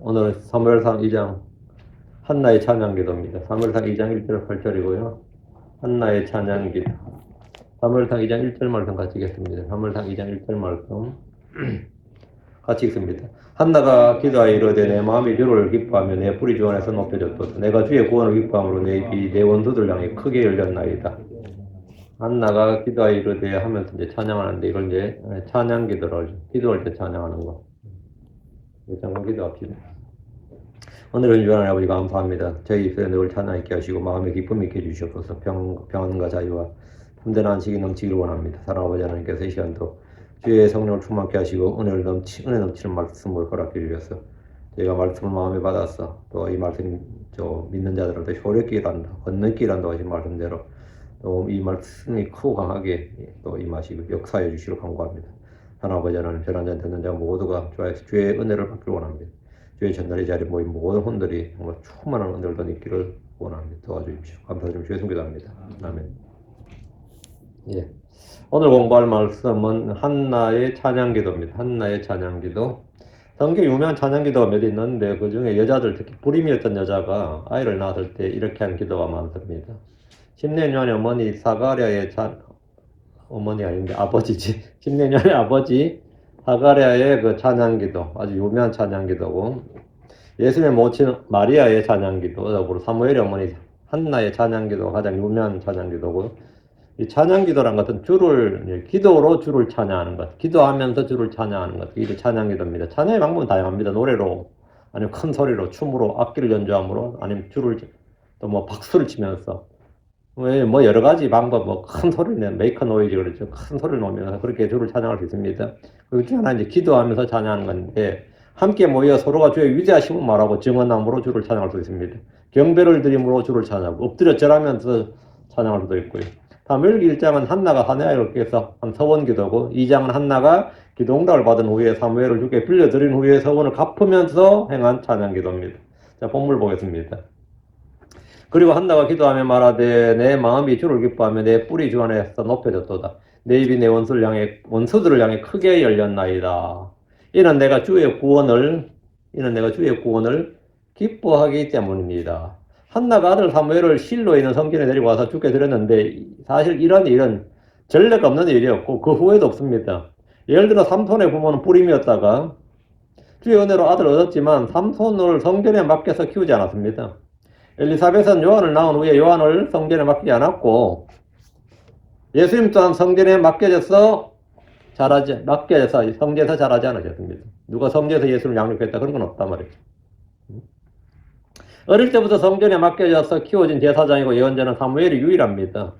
오늘은 사무엘상 2장 한나의 찬양기도입니다. 사무엘상 2장 1절 8절이고요. 한나의 찬양기도. 사무엘상 2장 1절 말씀 같이 읽겠습니다. 사무엘상 2장 1절 말씀 같이 읽습니다. 한나가 기도하여 이르되 내 마음이 주를 기뻐하며 내 뿔이 주 안에서 높여졌도다. 내가 주의 구원을 기뻐함으로 내 입이 내 원수들 향해 크게 열렸나이다. 한나가 기도하여 이르되 하면서 이제 찬양하는데 이걸 이제 찬양기도를 기도할 때 찬양하는 거. 잠깐 기도합시다. 오늘은 주하나님 아버지 감사합니다. 저희 입술에 늘 찬양 있게 하시고 마음에 기쁨 있게 해주시옵소서. 평안과 자유와 참된 안식이 넘치기를 원합니다. 사랑하는 아버지 하나님께서 이 시간도 주의 성령을 충만케 하시고 은혜 넘치는 말씀을 허락해 주셔서 저희가 말씀을 마음에 받아서 또 이 말씀 믿는 자들한테 효력있게 일한다, 건너있게 일한다 하신 말씀대로 또 이 말씀이 크고 강하게 또 임하시고 역사해 주시기를 간구합니다. 하나님 아버지 하나님 전한 자 듣는 자 모두가 주의 은혜를 받기를 원합니다. 주의 전날의 자리에 모인 모든 혼들이 정말 충만한 은혜를 더 있기를 원합니다. 도와주십시오. 감사드리며 주의 손기도합니다. 아멘. 예. 오늘 공부할 말씀은 한나의 찬양기도입니다. 한나의 찬양기도. 성경에 유명한 찬양기도가 몇 있는데 그 중에 여자들 특히 불임이었던 여자가 아이를 낳았을 때 이렇게 하는 기도가 많습니다. 10년 전에 어머니 사가랴의 어머니 아닌데 아버지지. 10년 전에 아버지 사가랴의 그 찬양기도, 아주 유명한 찬양기도고, 예수님의 모친 마리아의 찬양기도, 그리고 사무엘의 어머니 한나의 찬양기도가 가장 유명한 찬양기도고, 이 찬양기도란 것은 기도로 주를 찬양하는 것, 기도하면서 주를 찬양하는 것, 이게 찬양기도입니다. 찬양의 방법은 다양합니다. 노래로, 아니면 큰 소리로, 춤으로, 악기를 연주함으로, 아니면 또 뭐 박수를 치면서, 뭐 여러 가지 방법, 뭐 큰 소리는 메이커 노이즈 그렇죠. 큰 소리를 놓으면서 그렇게 주를 찬양할 수 있습니다. 그 중에 하나 이제 기도하면서 찬양하는 건데, 함께 모여 서로가 주의 위대하심을 말하고 증언함으로 주를 찬양할 수 있습니다. 경배를 드림으로 주를 찬양하고, 엎드려 절하면서 찬양할 수도 있고요. 사무엘기 1장은 한나가 사내아이를 께서 한 서원기도고, 2장은 한나가 기도응답을 받은 후에 사무엘을 주께 빌려드린 후에 서원을 갚으면서 행한 찬양기도입니다. 자, 본문 보겠습니다. 그리고 한나가 기도하며 말하되 내 마음이 주를 기뻐하며 내 뿔이 주 안에서 높여졌도다. 내 입이 내 원수들을 향해 크게 열렸나이다. 이는 내가 주의 구원을 기뻐하기 때문입니다. 한나가 아들 사무엘을 실로에 있는 성전에 데리고 와서 주께 드렸는데 사실 이런 일은 전례가 없는 일이었고 그 후에도 없습니다. 예를 들어 삼손의 부모는 불임이었다가 주의 은혜로 아들을 얻었지만 삼손을 성전에 맡겨서 키우지 않았습니다. 엘리사벳은 요한을 낳은 후에 요한을 성전에 맡기지 않았고, 예수님 또한 성전에 맡겨져서 성전에서 자라지 않으셨습니다. 누가 성전에서 예수를 양육했다 그런 건 없단 말이죠. 어릴 때부터 성전에 맡겨져서 키워진 제사장이고 예언자는 사무엘이 유일합니다.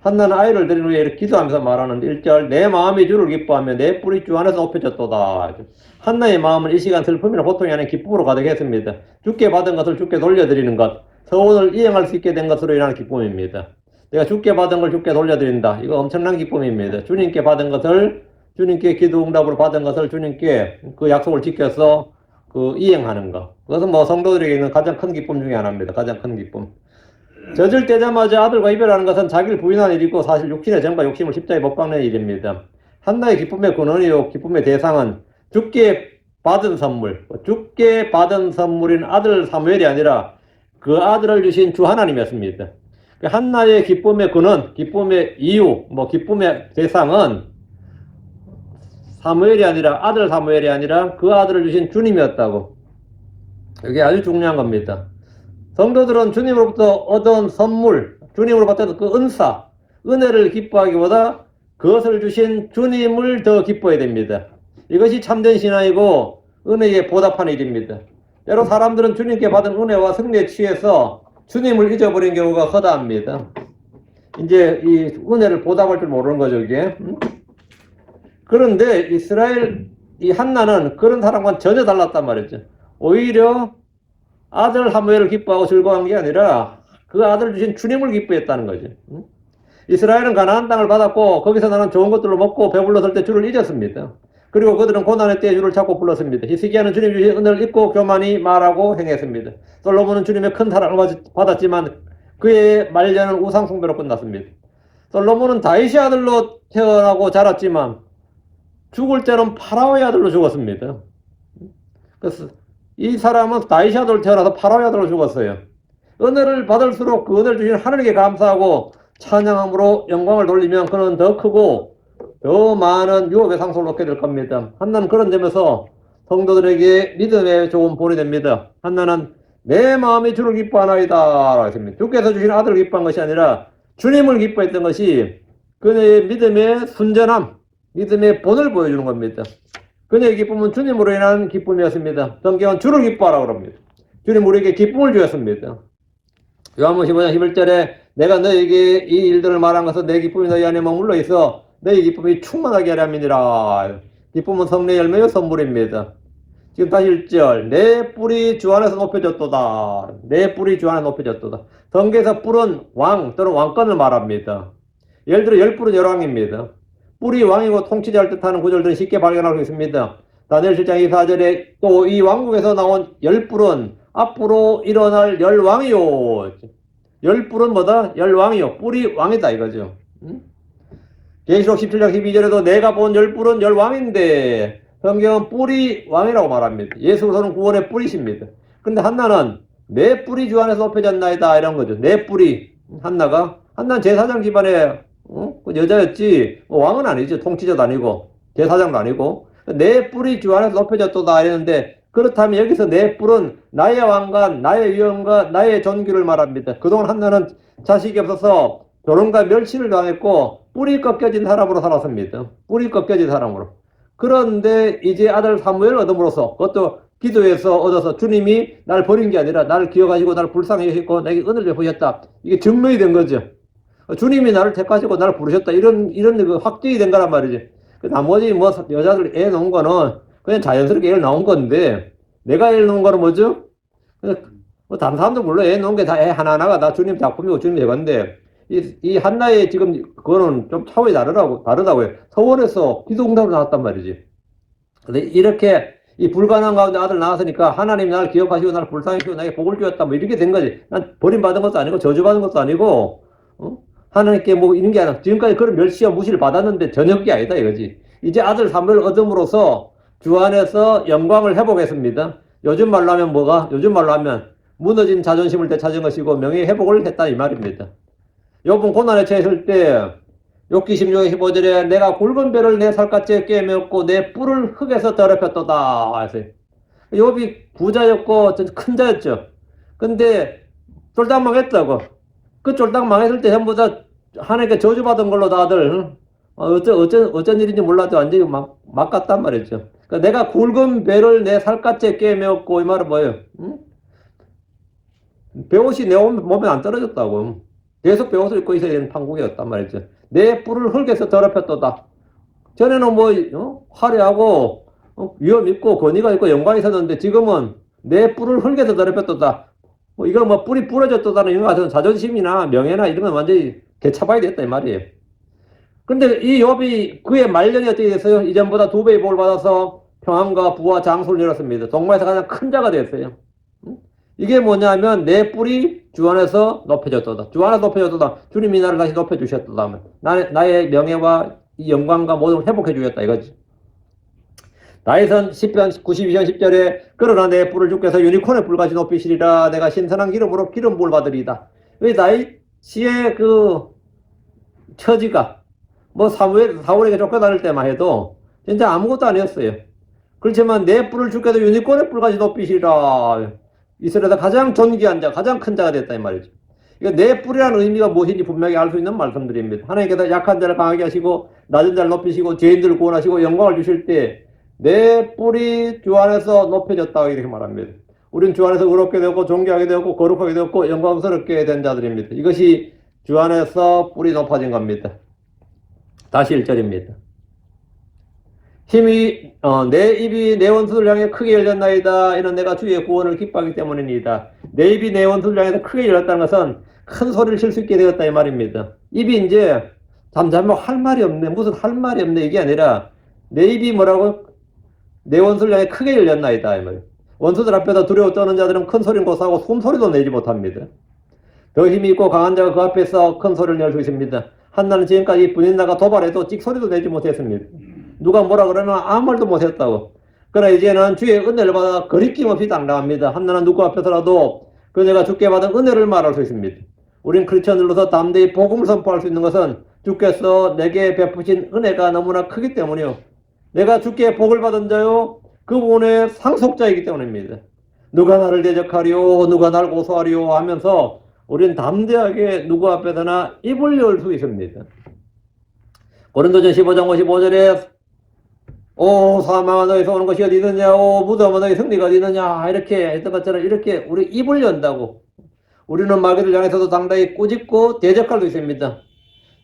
한나는 아이를 드린 후에 이렇게 기도하면서 말하는데 1절 내 마음이 주를 기뻐하며 내 뿔이 주 안에서 높여졌도다. 한나의 마음은 이 시간 슬픔이나 고통이 아닌 기쁨으로 가득했습니다. 주께 받은 것을 주께 돌려드리는 것, 서원을 이행할 수 있게 된 것으로 인한 기쁨입니다. 내가 주께 받은 걸 주께 돌려드린다. 이거 엄청난 기쁨입니다. 주님께 받은 것을, 주님께 기도응답으로 받은 것을 주님께 그 약속을 지켜서 이행하는 것. 그것은 뭐 성도들에게 있는 가장 큰 기쁨 중에 하나입니다. 가장 큰 기쁨. 젖을 떼자마자 아들과 이별하는 것은 자기를 부인한 일이고 사실 육신의 정과 욕심을 십자가에 못 박는 일입니다. 한나의 기쁨의 근원이요 기쁨의 대상은 주께 받은 선물인 아들 사무엘이 아니라 그 아들을 주신 주 하나님이었습니다. 한나의 기쁨의 근원, 기쁨의 이유, 기쁨의 대상은 아들 사무엘이 아니라 그 아들을 주신 주님이었다고. 이게 아주 중요한 겁니다. 성도들은 주님으로부터 얻은 선물, 주님으로 받은 그 은혜를 기뻐하기보다 그것을 주신 주님을 더 기뻐해야 됩니다. 이것이 참된 신앙이고 은혜에 보답하는 일입니다. 때로 사람들은 주님께 받은 은혜와 승리에 취해서 주님을 잊어버린 경우가 허다합니다. 이제 이 은혜를 보답할 줄 모르는 거죠, 이게. 그런데 이 한나는 그런 사람과는 전혀 달랐단 말이죠. 오히려 아들 사무엘을 기뻐하고 즐거워한 게 아니라 그 아들을 주신 주님을 기뻐했다는 거죠. 이스라엘은 가나안 땅을 받았고 거기서 나는 좋은 것들로 먹고 배불렀을 때 주를 잊었습니다. 그리고 그들은 고난의 때에 주를 찾고 불렀습니다. 히스기야는 주님 주신 은혜를 잊고 교만히 말하고 행했습니다. 솔로몬은 주님의 큰 사랑을 받았지만 그의 말년은 우상 숭배로 끝났습니다. 솔로몬은 다윗의 아들로 태어나고 자랐지만 죽을 때는 파라오의 아들로 죽었습니다. 그래서 이 사람은 다윗의 아들로 태어나서 파라오의 아들로 죽었어요. 은혜를 받을수록 그 은혜를 주신 하나님께 감사하고 찬양함으로 영광을 돌리면 그는 더 크고 더 많은 유업의 상속을 얻게 될 겁니다. 한나는 그런 점에서 성도들에게 믿음의 좋은 본이 됩니다. 한나는 내 마음이 주를 기뻐하나이다 라고 했습니다. 주께서 주신 아들을 기뻐한 것이 아니라 주님을 기뻐했던 것이 그녀의 믿음의 순전함, 믿음의 본을 보여주는 겁니다. 그녀의 기쁨은 주님으로 인한 기쁨이었습니다. 성경은 주를 기뻐하라고 합니다. 주님 우리에게 기쁨을 주셨습니다. 요한복음 15장 11절에 내가 너에게 이 일들을 말한 것은 내 기쁨이 너희 안에 머물러 있어 너희 기쁨이 충만하게 하려 함이니라. 기쁨은 성령의 열매의 선물입니다. 지금 다시 1절 내 뿔이 주 안에서 높여졌도다. 내 뿔이 주 안에 높여졌도다. 성경에서 뿔은 왕 또는 왕권을 말합니다. 예를 들어 열뿔은 열왕입니다. 뿔이 왕이고 통치자를 뜻하는 구절들은 쉽게 발견할 수 있습니다. 다니엘 7장 24절에 또 이 왕국에서 나온 열뿔은 앞으로 일어날 열왕이요. 열뿔은 뭐다? 열왕이요. 뿔이 왕이다 이거죠. 계시록 17장 12절에도 내가 본 열뿔은 열왕인데 성경은 뿔이 왕이라고 말합니다. 예수로서는 구원의 뿔이십니다. 근데 한나는 내 뿔이 주 안에서 높여졌나이다 이런 거죠. 내 뿔이 한나는 제사장 집안의 여자였지 왕은 아니죠. 통치자도 아니고 제사장도 아니고 내 뿔이 주 안에서 높여졌도다 이랬는데 그렇다면 여기서 내 뿔은 나의 왕관, 나의 위엄과 나의 존귀를 말합니다. 그동안 한나는 자식이 없어서 결혼과 멸시를 당했고 뿔이 꺾여진 사람으로 살았습니다. 뿔이 꺾여진 사람으로. 그런데 이제 아들 사무엘을 얻음으로써 그것도 기도해서 얻어서 주님이 날 버린 게 아니라 나를 기억하시고 나를 불쌍히 여기고 내게 은혜를 베푸셨다. 이게 증명이 된 거죠. 주님이 나를 택하시고 나를 부르셨다. 이런 그 확정이 된 거란 말이지. 나머지 뭐 여자들 애 놓은 거는 그냥 자연스럽게 애를 낳은 건데 내가 애를 놓은 거는 뭐죠? 뭐 다른 사람도 물론 애 놓은 게 다 애 하나하나가 다 주님 작품이고 주님 애건데 이 한나의 지금 그거는 좀 차원이 다르다고요. 서원에서 기도응답으로 나왔단 말이지. 근데 이렇게 이 불가능한 가운데 아들 낳았으니까 하나님이 나를 기억하시고 나를 불쌍히시고 나에게 복을 주었다 뭐 이렇게 된 거지. 난 버림받은 것도 아니고 저주받은 것도 아니고 하나님께 뭐 이런 게 아니라 지금까지 그런 멸시와 무시를 받았는데 전혀 그게 아니다 이거지. 이제 아들 사무엘을 얻음으로써 주 안에서 영광을 회복했습니다. 요즘 말로 하면 뭐가? 요즘 말로 하면 무너진 자존심을 되찾은 것이고 명예의 회복을 했다 이 말입니다. 욥은 고난에 처했을 때 욥기 16장 15절에 내가 굵은 배를 내 살갗에 꿰매었고 내 뿔을 흙에서 더럽혔도다 해서 욥이 부자였고 큰 자였죠. 근데 쫄딱 망했다고. 그 쫄딱 망했을 때 전부 다 하나님께 저주받은 걸로 다들 어쩐 일인지 몰라도 완전히 막 갔단 말이죠. 그러니까 내가 굵은 배를 내 살갗에 꿰매었고 이 말은 뭐예요? 배옷이 내 몸에 안 떨어졌다고. 계속 배옷을 입고 있어야 되는 판국이었단 말이죠. 내 뿔을 흙에서 더럽혔도다. 전에는 뭐 화려하고 위엄 있고 권위가 있고 영광이 있었는데 지금은 내 뿔을 흙에서 더럽혔도다. 뭐 이거 뭐 뿔이 부러졌다는 이런 같은 자존심이나 명예나 이런 건 완전히 개차봐야 됐다 이 말이에요. 근데 이 욥이 그의 말년이 어떻게 됐어요? 이전보다 2배의 복을 받아서 평안과 부와 장수를 이뤘습니다. 동방에서 가장 큰 자가 됐어요. 이게 뭐냐면 내 뿔이 주 안에서 높여졌도다. 주 안에서 높여졌도다. 주님이 나를 다시 높여주셨도다. 나의 명예와 이 영광과 모든 걸 회복해 주셨다 이거지. 다윗은 10편 92편 10절에 그러나 내 뿔을 주께서 유니콘의 뿔같이 높이시리라. 내가 신선한 기름으로 기름 부을 받으리이다. 왜 다윗의 그 처지가 뭐 사울에게 쫓겨다닐 때만 해도 진짜 아무것도 아니었어요. 그렇지만 내 뿔을 주께서 유니콘의 뿔같이 높이시리라. 이스라엘에서 가장 존귀한 자, 가장 큰 자가 됐다 이 말이죠. 그러니까 내 뿔이라는 의미가 무엇인지 분명히 알 수 있는 말씀드립니다. 하나님께서 약한 자를 강하게 하시고 낮은 자를 높이시고 죄인들을 구원하시고 영광을 주실 때 내 뿔이 주 안에서 높여졌다고 이렇게 말합니다. 우리는 주 안에서 의롭게 되었고 존귀하게 되었고 거룩하게 되었고 영광스럽게 된 자들입니다. 이것이 주 안에서 뿔이 높아진 겁니다. 다시 1절입니다. 힘이 내 입이 내 원수를 향해 크게 열렸나이다. 이는 내가 주의 구원을 기뻐하기 때문입니다. 내 입이 내 원수를 향해서 크게 열렸다는 것은 큰 소리를 칠 수 있게 되었다 이 말입니다. 입이 이제 잠잠하면 할 말이 없네. 무슨 할 말이 없네 이게 아니라 내 입이 뭐라고? 내 원수를 향해 크게 열렸나이다 이 말이에요. 원수들 앞에서 두려워 떠는 자들은 큰 소리는 고사하고 숨소리도 내지 못합니다. 더 힘이 있고 강한 자가 그 앞에서 큰 소리를 낼 수 있습니다. 한나는 지금까지 분인나가 도발해도 찍소리도 내지 못했습니다. 누가 뭐라 그러면 아무 말도 못했다고. 그러나 이제는 주의 은혜를 받아 거리낌 없이 당당합니다. 한나는 누구 앞에서라도 그녀가 주께 받은 은혜를 말할 수 있습니다. 우린 크리스천들로서 담대히 복음을 선포할 수 있는 것은 주께서 내게 베푸신 은혜가 너무나 크기 때문이요. 내가 주께 복을 받은 자요. 그 부분의 상속자이기 때문입니다. 누가 나를 대적하리요, 누가 나를 고소하리요 하면서 우리는 담대하게 누구 앞에서나 입을 열 수 있습니다. 고린도전 15장 55절에 오 사망아 너에서 오는 것이 어디 있느냐, 오 무덤아 너의 승리가 어디 있느냐, 이렇게 했던 것처럼 이렇게 우리 입을 연다고. 우리는 마귀를 향해서도 상당히 꾸짖고 대적할 수 있습니다.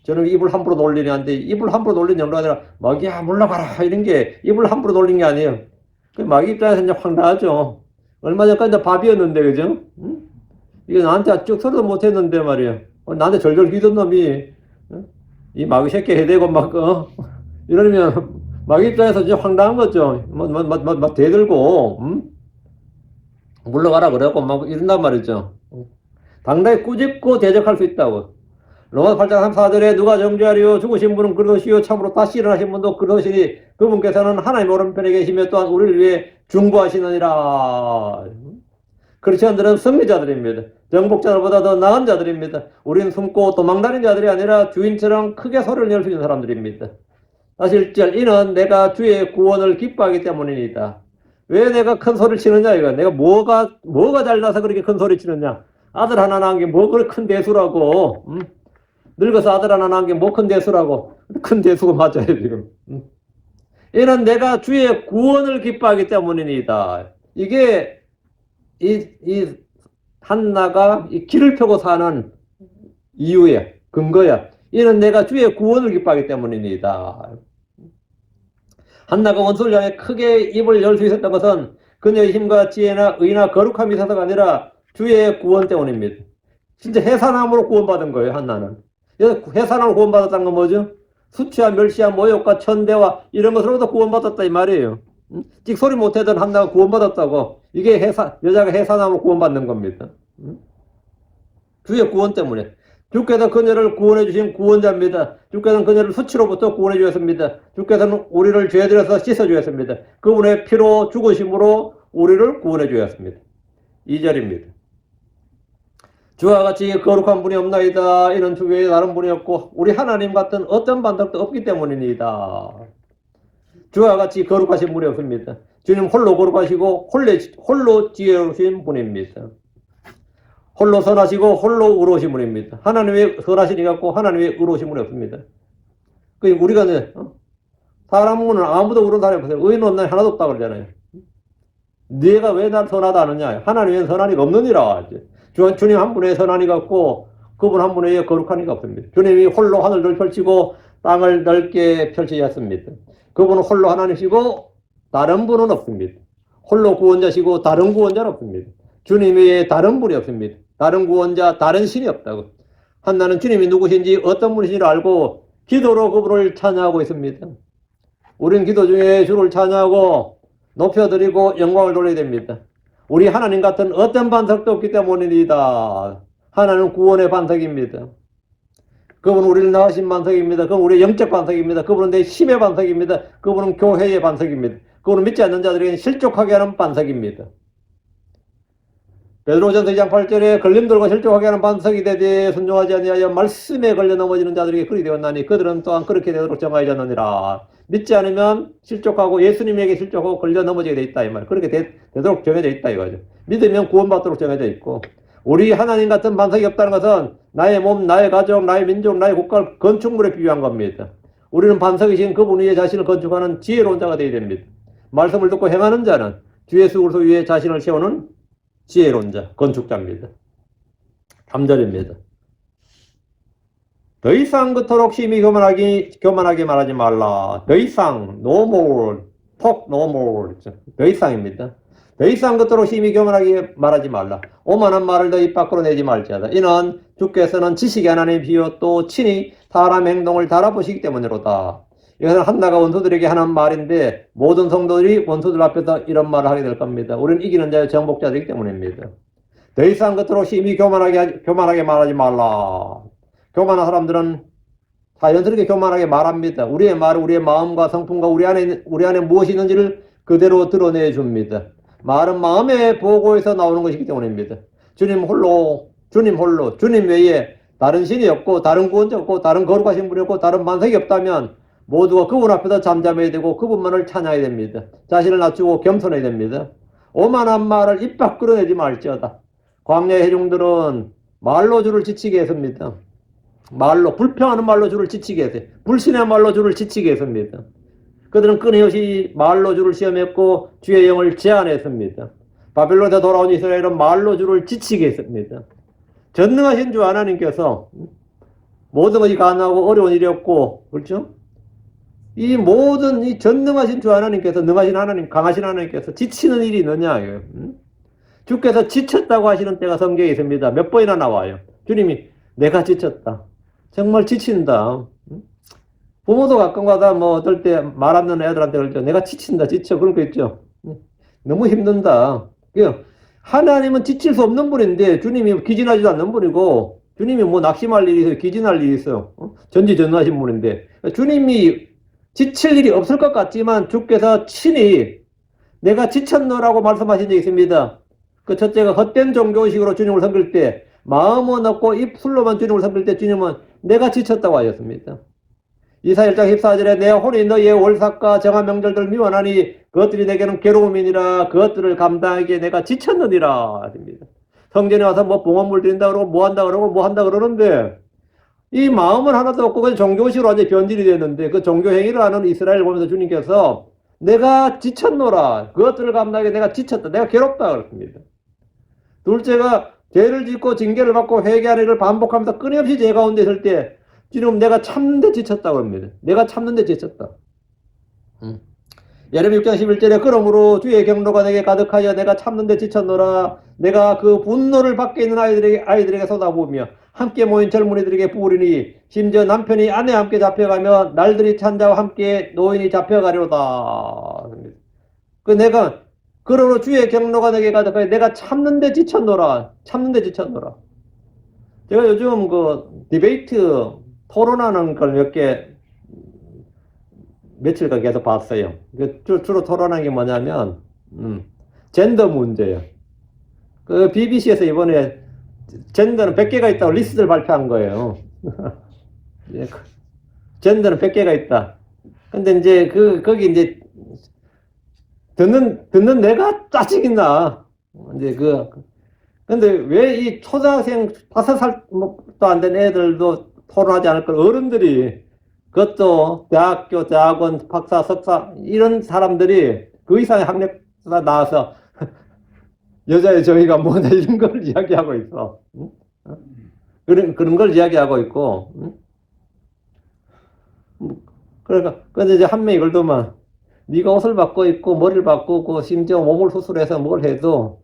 저는 입을 함부로 놀리는데, 입을 함부로 놀리는 정도가 아니라 마귀야 물러가라 이런 게 입을 함부로 놀린 게 아니에요. 그 마귀 입장에서 이제 황당하죠. 얼마 전까지 밥이었는데, 그죠? 응? 이게 나한테 쭉 서도 못했는데 말이에요. 나한테 절절 기던 놈이 이 마귀 새끼 해대고 막 이러면 마귀 입장에서 진짜 황당한 거죠. 막 대들고 물러가라 그래갖고 막 이런단 말이죠. 당당히 꾸짖고 대적할 수 있다고. 로마서 8장 34절에 누가 정죄하리요, 죽으신 분은 그러시오, 참으로 다시 일어나신 분도 그러시니 그분께서는 하나님 오른편에 계시며 또한 우리를 위해 중보하시느니라. 크리스천들은 승리자들입니다. 정복자들보다 더 나은 자들입니다. 우리는 숨고 도망다니는 자들이 아니라 주인처럼 크게 소리를 낼 수 있는 사람들입니다. 사실 이는 내가 주의 구원을 기뻐하기 때문입니다. 왜 내가 큰 소리를 치느냐 이거. 내가 뭐가 잘나서 그렇게 큰 소리 치느냐. 아들 하나 낳은 게 뭐 그렇게 큰 대수라고. 늙어서 아들 하나 낳은 게 뭐 큰 대수라고. 큰 대수가 맞아요 지금. 이는 내가 주의 구원을 기뻐하기 때문입니다. 이게 이 한나가 이 길을 펴고 사는 이유야, 근거야. 이는 내가 주의 구원을 기뻐하기 때문입니다. 한나가 원수를 향해 크게 입을 열 수 있었던 것은 그녀의 힘과 지혜나 의나 거룩함이 있어서가 아니라 주의 구원 때문입니다. 진짜 해산함으로 구원받은 거예요, 한나는. 해산함으로 구원받았다는 건 뭐죠? 수치와 멸시와 모욕과 천대와 이런 것으로부터 구원받았다 이 말이에요. 찍소리 못하던 한나가 구원받았다고. 이게 여자가 해산함으로 구원받는 겁니다. 주의 구원 때문에. 주께서 그녀를 구원해 주신 구원자입니다. 주께서는 그녀를 수치로부터 구원해 주셨습니다. 주께서는 우리를 죄들에서 씻어 주셨습니다. 그분의 피로 죽으심으로 우리를 구원해 주셨습니다. 2절입니다. 주와 같이 거룩한 분이 없나이다. 이는 주 외에 다른 분이 없고 우리 하나님 같은 어떤 반석도 없기 때문입니다. 주와 같이 거룩하신 분이 없습니다. 주님 홀로 거룩하시고 홀로 지혜로우신 분입니다. 홀로 선하시고 홀로 의로우신 분입니다. 하나님의 선하시니 같고 하나님의 의로우신 분이 없습니다. 우리가 사람은 아무도 의로운 사람이 없어요. 의인 없는 하나도 없다 그러잖아요. 네가 왜 날 선하다 하느냐. 하나님의 선하니가 없느니라. 주님 한 분의 선하니가 없고 그분 한 분의 거룩한 이가 없습니다. 주님이 홀로 하늘을 펼치고 땅을 넓게 펼치셨습니다. 그분은 홀로 하나님이시고 다른 분은 없습니다. 홀로 구원자시고 다른 구원자는 없습니다. 주님 외에 다른 분이 없습니다. 다른 구원자, 다른 신이 없다고. 한나는 주님이 누구신지 어떤 분이신지를 알고 기도로 그분을 찬양하고 있습니다. 우리는 기도 중에 주를 찬양하고 높여드리고 영광을 돌려야 됩니다. 우리 하나님 같은 어떤 반석도 없기 때문입니다. 하나님은 구원의 반석입니다. 그분은 우리를 낳으신 반석입니다. 그분은 우리의 영적 반석입니다. 그분은 내 힘의 반석입니다. 그분은 교회의 반석입니다. 그분은 믿지 않는 자들에게 실족하게 하는 반석입니다. 베드로전서 2장 8절에 걸림돌과 실족하게 하는 반석이 되되 순종하지 아니하여 말씀에 걸려 넘어지는 자들에게 그리 되었나니 그들은 또한 그렇게 되도록 정하여졌느니라. 믿지 않으면 실족하고 예수님에게 실족하고 걸려 넘어지게 돼 있다 이 말. 그렇게 되도록 정해져 있다 이거죠. 믿으면 구원받도록 정해져 있고 우리 하나님 같은 반석이 없다는 것은 나의 몸, 나의 가족, 나의 민족, 나의 국가 건축물에 비유한 겁니다. 우리는 반석이신 그분 위에 자신을 건축하는 지혜로운 자가 되어야 됩니다. 말씀을 듣고 행하는 자는 주 예수 그리스도 위에 자신을 세우는 지혜로운 자, 건축자입니다. 3절입니다. 더 이상 그토록 심히 교만하게 말하지 말라. 더 이상, no more, talk no more. 더 이상입니다. 더 이상 그토록 심히 교만하게 말하지 말라. 오만한 말을 더 입 밖으로 내지 말지어다. 이는 주께서는 지식의 하나님이시요 또 친히 사람 행동을 달아보시기 때문이로다. 이것은 한나가 원수들에게 하는 말인데 모든 성도들이 원수들 앞에서 이런 말을 하게 될 겁니다. 우리는 이기는 자의 정복자들이기 때문입니다. 더 이상 그토록 심히 교만하게 말하지 말라. 교만한 사람들은 자연스럽게 교만하게 말합니다. 우리의 말을 우리의 마음과 성품과 우리 안에 무엇이 있는지를 그대로 드러내줍니다. 말은 마음의 보고에서 나오는 것이기 때문입니다. 주님 홀로, 주님 외에 다른 신이 없고, 다른 구원자 없고, 다른 거룩하신 분이 없고, 다른 만석이 없다면 모두가 그분 앞에서 잠잠해야 되고, 그분만을 찬양해야 됩니다. 자신을 낮추고 겸손해야 됩니다. 오만한 말을 입 밖으로 내지 말지어다. 광야의 해종들은 말로 주를 지치게 했습니다. 말로, 불평하는 말로 주를 지치게 했어요. 불신의 말로 주를 지치게 했습니다. 그들은 끊임없이 말로 주를 시험했고 주의 영을 제한했습니다. 바벨론에 돌아온 이스라엘은 말로 주를 지치게 했습니다. 전능하신 주 하나님께서 모든 것이 가능하고 어려운 일이 없고, 그렇죠? 이 모든 이 전능하신 주 하나님께서, 능하신 하나님, 강하신 하나님께서 지치는 일이 있느냐? 주께서 지쳤다고 하시는 때가 성경에 있습니다. 몇 번이나 나와요. 주님이 내가 지쳤다. 정말 지친다. 부모도 가끔가다 뭐 어떨 때 말 안 듣는 애들한테 그럴 때 내가 지친다, 지쳐. 그런 거 있죠. 너무 힘든다. 하나님은 지칠 수 없는 분인데 주님이 기진하지도 않는 분이고, 주님이 뭐 낙심할 일이 있어요, 기진할 일이 있어요. 전지전능하신 분인데 주님이 지칠 일이 없을 것 같지만 주께서 친히 내가 지쳤노라고 말씀하신 적이 있습니다. 그 첫째가 헛된 종교식으로 주님을 섬길 때, 마음은 없고 입술로만 주님을 섬길 때 주님은 내가 지쳤다고 하셨습니다. 이사야 1장 14절에 내 혼이 너희의 월삭과 정한 명절들 미워하니 그것들이 내게는 괴로움이니라. 그것들을 감당하기에 내가 지쳤느니라 하십니다. 성전에 와서 뭐 봉헌물 드린다 그러고 뭐 한다 그러고 뭐 한다 그러는데 이 마음은 하나도 없고 그냥 종교식으로 완전히 변질이 됐는데, 그 종교 행위를 하는 이스라엘을 보면서 주님께서 내가 지쳤노라. 그것들을 감당하기에 내가 지쳤다. 내가 괴롭다 그렇습니다. 둘째가 죄를 짓고 징계를 받고 회개하는 일을 반복하면서 끊임없이 죄 가운데 있을 때 주님 내가 참는데 지쳤다고 합니다. 내가 참는데 지쳤다. 예레미야 6장 11절에 그러므로 주의 경로가 내게 가득하여 내가 참는데 지쳤노라. 내가 그 분노를 밖에 있는 아이들에게 쏟아부으며 함께 모인 젊은이들에게 부으리니 심지어 남편이 아내와 함께 잡혀가며 날들이 찬 자와 함께 노인이 잡혀가려다. 내가 그러므로 주의 경로가 내게 가득하여 내가 참는데 지쳤노라. 참는데 지쳤노라. 제가 요즘 그 디베이트 토론하는 걸 며칠간 계속 봤어요. 주로 토론한 게 뭐냐면, 젠더 문제예요. 그 BBC에서 이번에 젠더는 100개가 있다고 리스트를 발표한 거예요. 젠더는 100개가 있다. 근데 이제 거기 이제 듣는 내가 짜증이 나. 이제 근데 왜 이 초등학생 5살도 안 된 애들도 토론하지 않을 걸, 어른들이, 그것도 대학교, 대학원, 박사, 석사 이런 사람들이 그 이상의 학력가 나와서 여자의 정의가 뭐냐 이런 걸 이야기하고 있어. 그런 걸 이야기하고 있고. 그러니까 근데 이제 한 명이 그러더만, 네가 옷을 바꿔 입고 머리를 바꾸고 심지어 몸을 수술해서 뭘 해도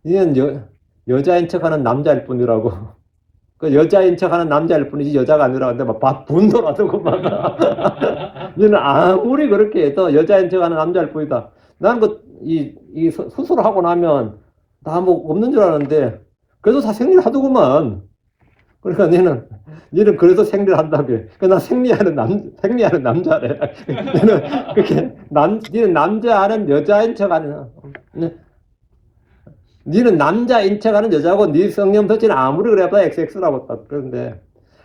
니는 여자인 척하는 남자일 뿐이라고. 그 여자인 척하는 남자일 뿐이지 여자가 아니라. 근데 막 분노라더고 막. 너는 아무리 그렇게 해도 여자인 척하는 남자일 뿐이다. 나는 이 수술을 하고 나면 다 뭐 없는 줄 알았는데 그래도 다 생리하더구만. 그러니까 너는 그래도 생리한다고. 그러니까 나 생리하는 남자래. 너는 그렇게 너는 남자는 여자인 척하는. 니는 남자인 척하는 여자고 니 성령 덧지는 아무리 그래도 XX라고 딱 그런데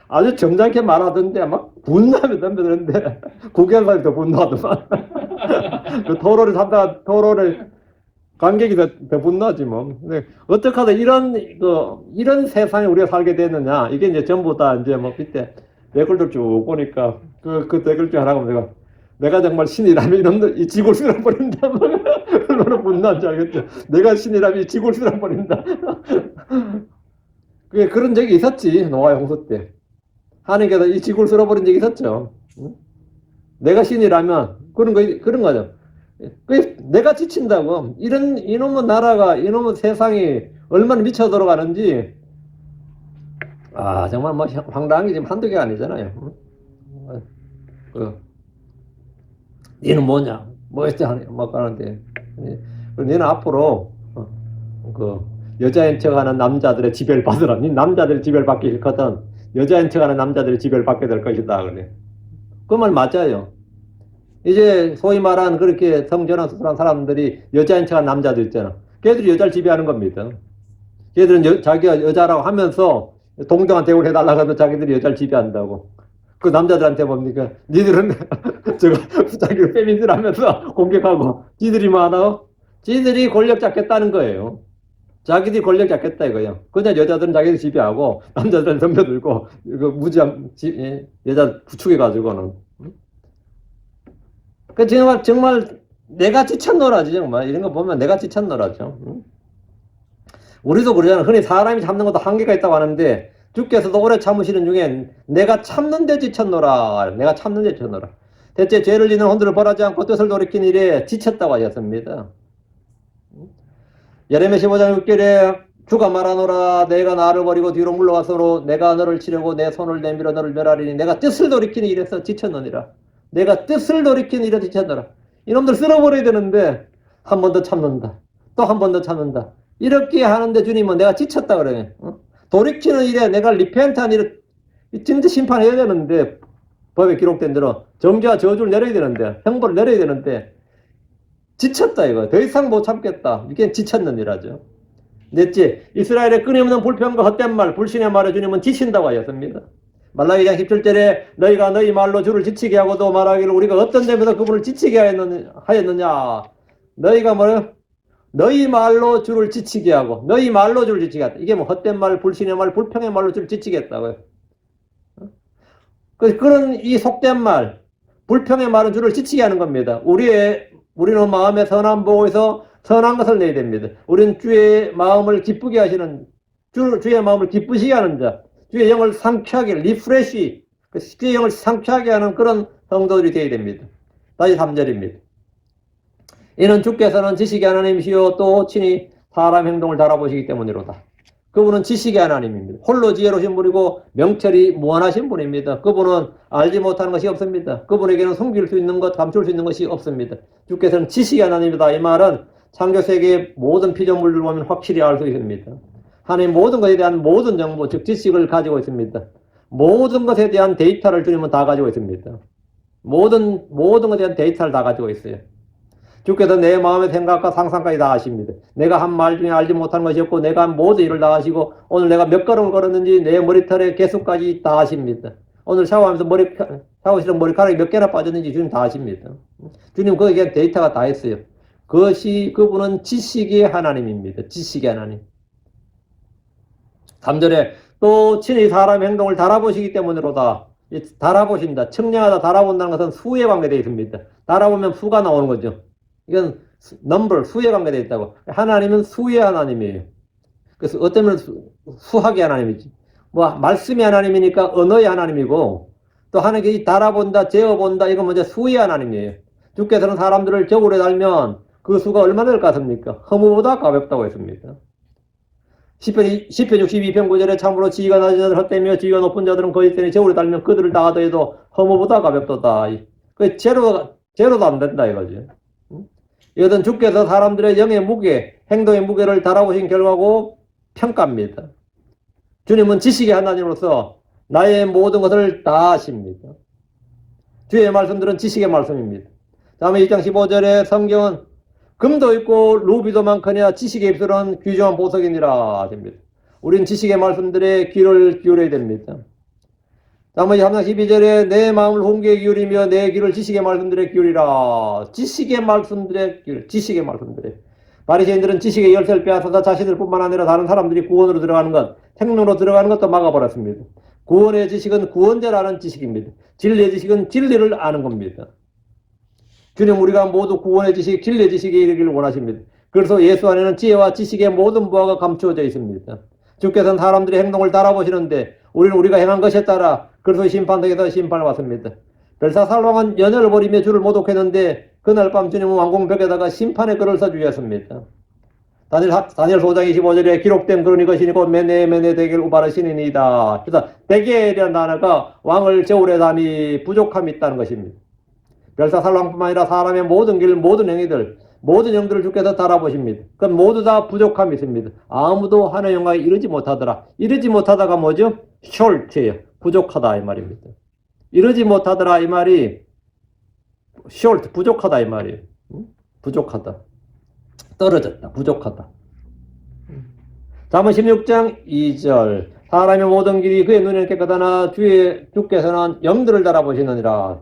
아주 점잖게 말하던데 막 분노하면 덤벼드는데 국회의원이 더 분노하더만. 그 토론을 관객이 더 분노하지 뭐. 근데 어떻게 하다 이런 세상에 우리가 살게 됐느냐. 이게 이제 전부 다 이제 뭐 밑에 댓글들 쭉 보니까 그 댓글 중 하나가 내가 정말 신이라면 이놈들 이 지구를 쓸어버린다. 얼마나 분노한지 알겠죠. 내가 신이라면 이 지구를 쓸어버린다. 그런 적이 있었지. 노아 홍수 때 하나님께서 이 지구를 쓸어버린 적이 있었죠. 내가 신이라면 그런 거죠. 내가 지친다고. 이놈의 나라가, 이놈의 세상이 얼마나 미쳐 들어가는지. 정말 뭐 황당한 게 지금 한두 개가 아니잖아요. 니는 뭐냐? 뭐 했잖아. 막 하는데. 니는 앞으로, 여자인 척 하는 남자들의 지배를 받으라. 니 남자들의 지배를 받기 싫거든. 여자인 척 하는 남자들의 지배를 받게 될 것이다. 그래. 그 말 맞아요. 이제 소위 말한 그렇게 성전환 수술한 사람들이 여자인 척한 남자들 있잖아. 걔들이 여자를 지배하는 겁니다. 걔들은 자기가 여자라고 하면서 동등한 대우를 해달라고 하면 자기들이 여자를 지배한다고. 그 남자들한테 뭡니까? 니들은 저거 자기를 페미니스트 하면서 공격하고 지들이 뭐 하나? 지들이 권력 잡겠다는 거예요. 자기들이 권력 잡겠다 이거예요. 그냥 여자들은 자기들 지배하고 남자들은 덤벼들고 그 무지한 여자 부축해가지고는. 그 정말 내가 지쳤노라지 정말 이런 거 보면 내가 지쳤노라죠. 우리도 그러잖아. 흔히 사람이 참는 것도 한계가 있다고 하는데 주께서도 오래 참으시는 중에 내가 참는데 지쳤노라. 내가 참는데 지쳤노라. 대체 죄를 짓는 혼들을 벌하지 않고 뜻을 돌이킨 일에 지쳤다고 하셨습니다. 예레미야 15장 6절에 주가 말하노라. 내가 나를 버리고 뒤로 물러가서로 내가 너를 치려고 내 손을 내밀어 너를 멸하리니 내가 뜻을 돌이키는 일에서 지쳤느니라. 내가 뜻을 돌이키는 일에 지쳤노라. 이놈들 쓸어버려야 되는데 한 번 더 참는다. 또 한 번 더 참는다. 이렇게 하는데 주님은 내가 지쳤다 그러네. 돌이키는 일에 내가 리펜트한 일에 진짜 심판해야 되는데 법에 기록된 대로 정죄와 저주를 내려야 되는데 형벌을 내려야 되는데 지쳤다 이거. 더 이상 못 참겠다. 이게 지쳤는 일하죠. 넷째, 이스라엘의 끊임없는 불평과 헛된 말, 불신의 말에 주님은 지친다고 하였습니다. 말라기 2장 17절에 너희가 너희 말로 주를 지치게 하고도 말하기를 우리가 어떤 점에서 그분을 지치게 하였느냐. 너희가 뭐래요? 너희 말로 주를 지치게 하고 너희 말로 주를 지치게 했다. 이게 뭐 헛된 말, 불신의 말, 불평의 말로 주를 지치게 했다고요. 그런 이 속된 말, 불평의 말은 주를 지치게 하는 겁니다. 우리는 마음의 선한 보호에서 선한 것을 내야 됩니다. 우리는 주의 마음을 기쁘게 하시는, 주의 마음을 기쁘시게 하는 자, 주의 영을 상쾌하게, 리프레시, 주의 영을 상쾌하게 하는 그런 성도들이 되어야 됩니다. 다시 3절입니다. 이는 주께서는 지식의 하나님이시요 또 친히 사람 행동을 달아보시기 때문이로다. 그분은 지식의 하나님입니다. 홀로 지혜로우신 분이고 명철이 무한하신 분입니다. 그분은 알지 못하는 것이 없습니다. 그분에게는 숨길 수 있는 것, 감출 수 있는 것이 없습니다. 주께서는 지식의 하나님이다. 이 말은 창조세계의 모든 피조물들 보면 확실히 알 수 있습니다. 하나님 모든 것에 대한 모든 정보, 즉 지식을 가지고 있습니다. 모든 것에 대한 데이터를 주님은 다 가지고 있습니다. 모든 것에 대한 데이터를 다 가지고 있어요. 주께서 내 마음의 생각과 상상까지 다 아십니다. 내가 한 말 중에 알지 못하는 것이 없고 내가 한 모든 일을 다 아시고 오늘 내가 몇 걸음을 걸었는지 내 머리털의 개수까지 다 아십니다. 오늘 샤워하면서 샤워실에 머리카락이 몇 개나 빠졌는지 주님 다 아십니다. 주님 거기에 데이터가 다 있어요. 그분은 지식의 하나님입니다. 지식의 하나님. 3절에 또 친히 사람의 행동을 달아보시기 때문이로다. 달아보신다. 측량하다 달아본다는 것은 수에 관계되어 있습니다. 달아보면 수가 나오는 거죠. 이건 수에 관계되어 있다고. 하나님은 수의 하나님이에요. 그래서 어떤 면은 수학의 하나님이지. 뭐 말씀의 하나님이니까 언어의 하나님이고 또 하나님께 달아본다, 재어본다 이건 먼저 수의 하나님이에요. 주께서는 사람들을 저울에 달면 그 수가 얼마나 될 것 같습니까? 허무보다 가볍다고 했습니다. 시편 62편 9절에 참으로 지위가 낮은 자들 헛되며 지위가 높은 자들은 거짓되니 저울에 달면 그들을 다 하더라도 허무보다 가볍도다. 그 제로도 안 된다 이거지. 이것은 주께서 사람들의 영의 무게, 행동의 무게를 달아보신 결과고 평가입니다. 주님은 지식의 하나님으로서 나의 모든 것을 다 아십니다. 주의 말씀들은 지식의 말씀입니다. 다음에 2장 15절에 성경은 금도 있고 루비도 많거니와 지식의 입술은 귀중한 보석이니라 됩니다. 우리는 지식의 말씀들에 귀를 기울여야 됩니다. 다음에 3장 12절에 내 마음을 홍기에 기울이며 내 귀를 지식의 말씀들에 기울이라. 지식의 말씀들에 기울여. 지식의 말씀들에. 바리새인들은 지식의 열쇠를 빼앗아서 자신들뿐만 아니라 다른 사람들이 구원으로 들어가는 것, 생명으로 들어가는 것도 막아버렸습니다. 구원의 지식은 구원자를 아는 지식입니다. 진리의 지식은 진리를 아는 겁니다. 주님 우리가 모두 구원의 지식, 진리의 지식에 이르기를 원하십니다. 그래서 예수 안에는 지혜와 지식의 모든 부하가 감추어져 있습니다. 주께서는 사람들의 행동을 달아보시는데 우리는 우리가 행한 것에 따라 그래서 심판대에서 심판을 받습니다. 벨사살왕은 연혈을 벌이며 주를 모독했는데 그날 밤 주님은 왕궁벽에다가 심판의 글을 써주셨습니다. 다니엘 5장 25절에 기록된 글은 이것이니 곧 메네 데겔 우바르시니이다. 그래서 데겔이라는 단어가 왕을 저울에 담이 부족함이 있다는 것입니다. 벨사살왕뿐만 아니라 사람의 모든 길, 모든 행위들, 모든 영들을 주께서 달아보십니다. 그건 모두 다 부족함이 있습니다. 아무도 하나님의 영광에 이르지 못하더라. 이르지 못하다가 뭐죠? 숄트예요. 부족하다 이 말입니다. 이르지 못하더라 이 말이 short, 부족하다 이 말이에요. 부족하다. 떨어졌다. 부족하다. 잠언 16장 2절. 사람의 모든 길이 그의 눈에 깨끗하나 주께서는 영들을 달아보시느니라.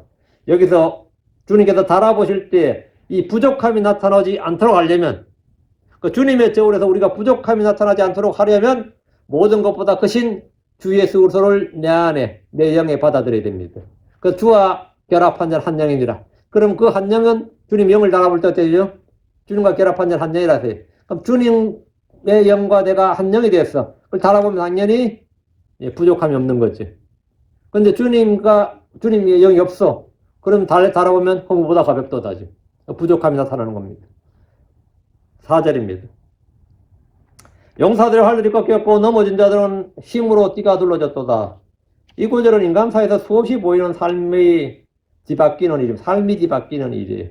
여기서 주님께서 달아보실 때 이 부족함이 나타나지 않도록 하려면, 그 주님의 저울에서 우리가 부족함이 나타나지 않도록 하려면 모든 것보다 크신 주 예수 그리스도를 내 안에, 내 영에 받아들여야 됩니다. 그 주와 결합한 자 한 영이니라. 그럼 그 한 영은 주님 영을 달아볼 때 어때요? 주님과 결합한 자 한 영이라서. 그럼 주님의 영과 내가 한 영이 되었어. 그걸 달아보면 당연히 부족함이 없는 거지. 근데 주님의 영이 없어. 그럼 달아보면 허무보다 가볍도다지. 부족함이 나타나는 겁니다. 4절입니다. 용사들의 활들이 꺾였고 넘어진 자들은 힘으로 띠가 둘러졌도다. 이 구절은 인간사에서 수없이 보이는 삶이 뒤바뀌는 일이에요.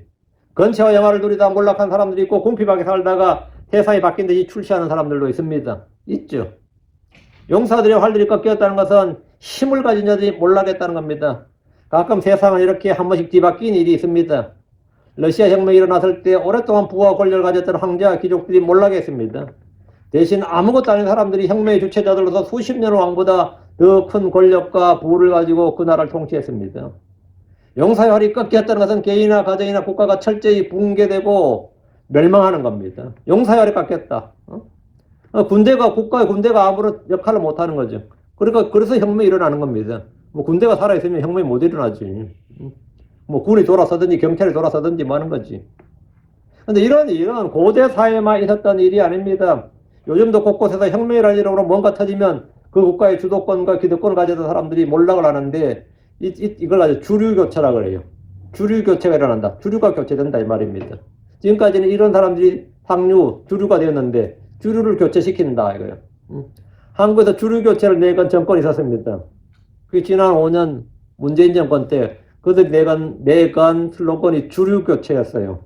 건체와 영화를 누리다 몰락한 사람들이 있고 궁핍하게 살다가 세상이 바뀐 듯이 출시하는 사람들도 있습니다. 있죠. 용사들의 활들이 꺾였다는 것은 힘을 가진 자들이 몰락했다는 겁니다. 가끔 세상은 이렇게 한 번씩 뒤바뀐 일이 있습니다. 러시아 혁명이 일어났을 때 오랫동안 부와 권력을 가졌던 황제와 귀족들이 몰락했습니다. 대신 아무것도 아닌 사람들이 혁명의 주체자들로서 수십 년 왕보다 더 큰 권력과 부를 가지고 그 나라를 통치했습니다. 용사의 활이 꺾였다는 것은 개인이나 가정이나 국가가 철저히 붕괴되고 멸망하는 겁니다. 용사의 활이 꺾였다. 국가의 군대가 아무런 역할을 못하는 거죠. 그러니까 그래서 혁명이 일어나는 겁니다. 뭐 군대가 살아있으면 혁명이 못 일어나지. 뭐 군이 돌아서든지 경찰이 돌아서든지 뭐 하는 거지. 근데 이런 일은 고대 사회만 있었던 일이 아닙니다. 요즘도 곳곳에서 혁명이라는 이름으로 뭔가 터지면 그 국가의 주도권과 기득권을 가졌던 사람들이 몰락을 하는데 이걸 가지고 주류교체라 그래요. 주류교체가 일어난다. 주류가 교체된다 이 말입니다. 지금까지는 이런 사람들이 주류가 되었는데 주류를 교체시킨다 이거예요. 한국에서 주류교체를 내건 정권이 있었습니다. 그게 지난 5년 문재인 정권 때 그들이 내건 슬로건이 주류교체였어요.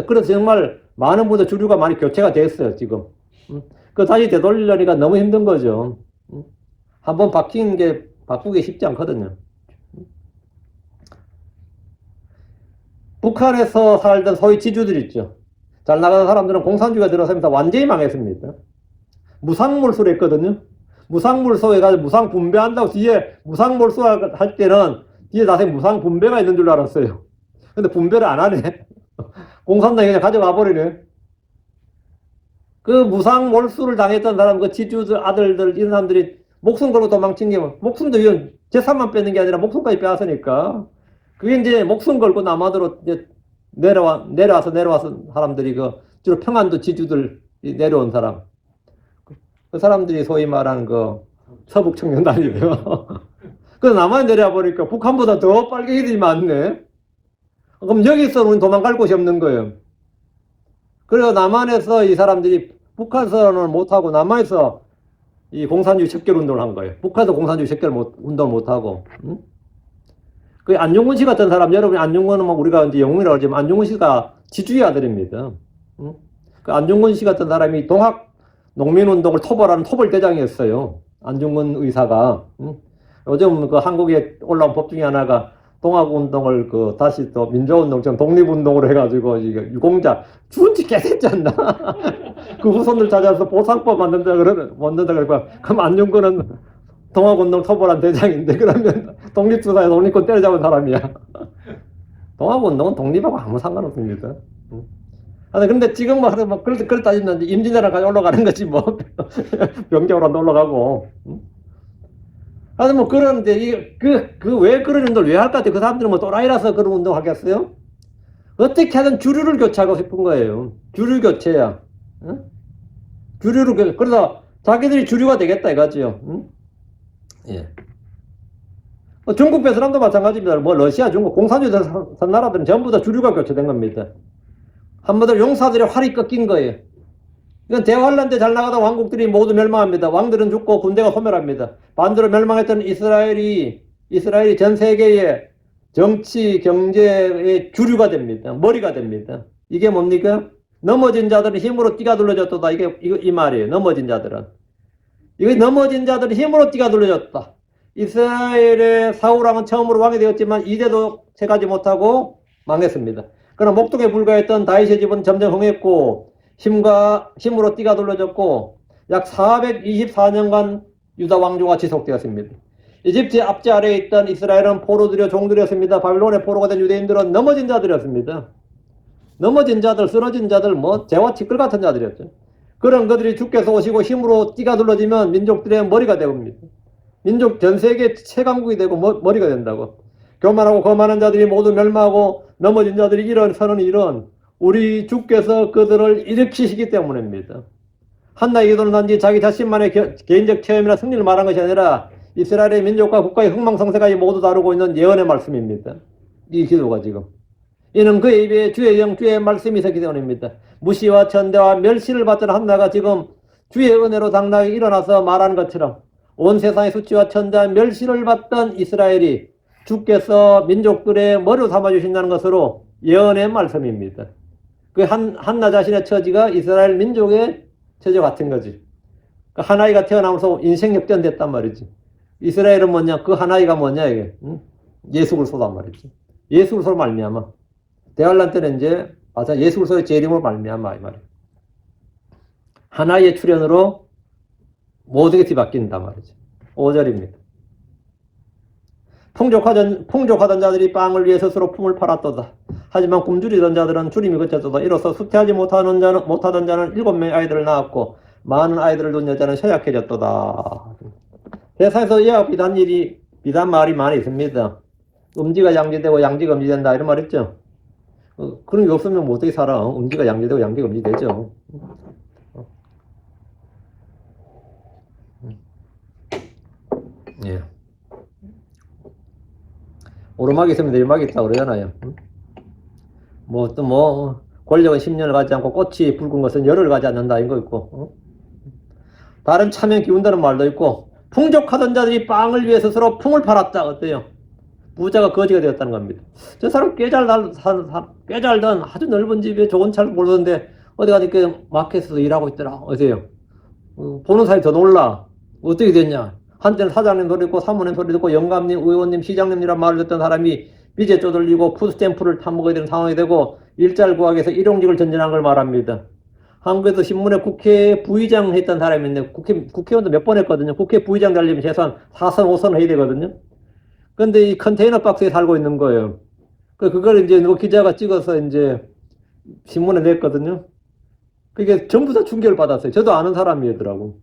그래서 정말 많은 분들 주류가 많이 교체가 됐어요 지금. 그 다시 되돌리려니까 너무 힘든 거죠. 한번 바꾸기 쉽지 않거든요. 북한에서 살던 소위 지주들 있죠. 잘 나가는 사람들은 공산주의가 들어서면서 완전히 망했습니다. 무상몰수를 했거든요. 무상몰수 해가지고 무상분배한다고 뒤에 무상몰수 할 때는 뒤에 나중에 무상분배가 있는 줄 알았어요. 근데 분배를 안 하네. 공산당이 그냥 가져가 버리네. 그 무상몰수를 당했던 사람, 그 지주들, 아들들, 이런 사람들이 목숨 걸고 도망친 게, 목숨도 재산만 뺏는 게 아니라 목숨까지 빼앗으니까. 그게 이제 목숨 걸고 남한으로 이제 내려와서 사람들이 주로 평안도 지주들 내려온 사람. 그 사람들이 소위 말하는 서북 청년단이에요. 그래서 남한에 내려와 보니까 북한보다 더 빨갱이들이 많네. 그럼 여기서 우리는 도망갈 곳이 없는 거예요. 그래서 남한에서 이 사람들이 북한에서는 못하고 남한에서 이 공산주의 척결 운동을 한 거예요. 북한에서 공산주의 척결 운동을 못하고. 그 안중근 씨 같은 사람, 여러분이 안중근은 뭐 우리가 이제 영웅이라고 하지만 안중근 씨가 지주의 아들입니다. 그 안중근 씨 같은 사람이 동학 농민운동을 토벌하는 토벌대장이었어요. 안중근 의사가. 요즘 그 한국에 올라온 법 중에 하나가 동학운동을 다시 또 민주운동처럼 독립운동으로 해가지고 유공자 죽은 지 꽤 됐지 않나? 그 후손들 찾아서 보상법 만든다 그러니까 그럼 안중근은 동학운동 토벌한 대장인데 그러면 독립투사에 독립군 때려잡은 사람이야. 동학운동은 독립하고 아무 상관없습니다. 근데 지금 그걸 따지면 임진왜란 까지 올라가는 거지 뭐. 병정으로 올라가고. 그런데 왜 그런 운동을 왜 할 것 같아요? 그 사람들은 뭐 또라이라서 그런 운동 하겠어요? 어떻게 하든 주류를 교체하고 싶은 거예요. 주류 교체야. 그래서 자기들이 주류가 되겠다 이거죠. 예. 중국 베트남도 마찬가지입니다. 러시아, 중국, 공산주의 선 나라들은 전부 다 주류가 교체된 겁니다. 한마디로 용사들의 활이 꺾인 거예요. 이건 대환란 때 잘 나가던 왕국들이 모두 멸망합니다. 왕들은 죽고 군대가 소멸합니다. 반대로 멸망했던 이스라엘이 전 세계의 정치, 경제의 주류가 됩니다. 머리가 됩니다. 이게 뭡니까? 넘어진 자들은 힘으로 띠가 둘러졌다. 이 말이에요. 넘어진 자들은. 이거 넘어진 자들은 힘으로 띠가 둘러졌다. 이스라엘의 사울왕은 처음으로 왕이 되었지만 이대도 채가지 못하고 망했습니다. 그러나 목독에 불과했던 다윗의 집은 점점 흥했고 힘으로 띠가 둘러졌고 약 424년간 유다 왕조가 지속되었습니다. 이집트의 압제 아래에 있던 이스라엘은 포로들여 종들이었습니다. 바빌론의 포로가 된 유대인들은 넘어진 자들이었습니다. 넘어진 자들, 쓰러진 자들, 재와 티끌 같은 자들이었죠. 그런 그들이 주께서 오시고 힘으로 띠가 둘러지면 민족들의 머리가 되옵니다. 민족 전 세계 최강국이 되고 머리가 된다고. 교만하고 거만한 자들이 모두 멸망하고 넘어진 자들이 일어서는 일은 우리 주께서 그들을 일으키시기 때문입니다. 한나의 기도는 단지 자기 자신만의 개인적 체험이나 승리를 말한 것이 아니라 이스라엘의 민족과 국가의 흥망성쇠까지 모두 다루고 있는 예언의 말씀입니다. 이 기도가 지금. 이는 그의 입에 주의 영, 주의 말씀이 있었기 때문입니다. 무시와 천대와 멸시를 받던 한나가 지금 주의 은혜로 당당히 일어나서 말하는 것처럼 온 세상의 수치와 천대와 멸시를 받던 이스라엘이 주께서 민족들의 머리로 삼아주신다는 것으로 예언의 말씀입니다. 그 한나 자신의 처지가 이스라엘 민족의 처지 같은 거지. 그 한 아이가 태어나면서 인생 역전됐단 말이지. 이스라엘은 뭐냐? 그 한 아이가 뭐냐 이게? 예수 그리스도란 말이지. 예수 그리스도로 말미암아. 대환란 때는 이제 맞아 예수 그리스도의 재림으로 말미암아 이 말이야. 하나의 출현으로 모든 게 뒤바뀐단 말이지. 5절입니다. 풍족하던 자들이 빵을 위해 스스로 품을 팔았도다. 하지만 굶주리던 자들은 주림이 그쳤도다. 이로써 수태하지 못하던 자는 7명의 아이들을 낳았고 많은 아이들을 둔 여자는 쇠약해졌도다. 세상에서 이와 비단 말이 많이 있습니다. 음지가 양지되고 양지가 음지된다 이런 말 있죠. 그런 게 없으면 뭐 어떻게 살아? 음지가 양지되고 양지가 음지되죠. 예. 오르막이 있으면 내리막이 있다고 그러잖아요. 권력은 10년을 가지 않고 꽃이 붉은 것은 열흘을 가지 않는다 이거 있고, 다른 차면 기운다는 말도 있고, 풍족하던 자들이 빵을 위해 스스로 품을 팔았다. 어때요? 부자가 거지가 되었다는 겁니다. 저 사람 꽤 잘 살던 아주 넓은 집에 좋은 차를 몰던데 어디 가니까 마켓에서 일하고 있더라. 어때요? 보는 사람이 더 놀라. 어떻게 됐냐? 한때는 사장님 소리 듣고 사모님 소리 듣고 영감님, 의원님, 시장님이란 말을 듣던 사람이 빚에 쪼들리고 푸드스탬프를 타먹어야 되는 상황이 되고 일자를 구하기 위해서 일용직을 전전한 걸 말합니다. 한국에서 신문에 국회 부의장 했던 사람이 있는데 국회의원도 몇 번 했거든요. 국회 부의장 되려면 최소한 4선, 5선 해야 되거든요. 근데 이 컨테이너 박스에 살고 있는 거예요. 그걸 이제 누구 기자가 찍어서 이제 신문에 냈거든요. 그게 전부 다 충격을 받았어요. 저도 아는 사람이더라고.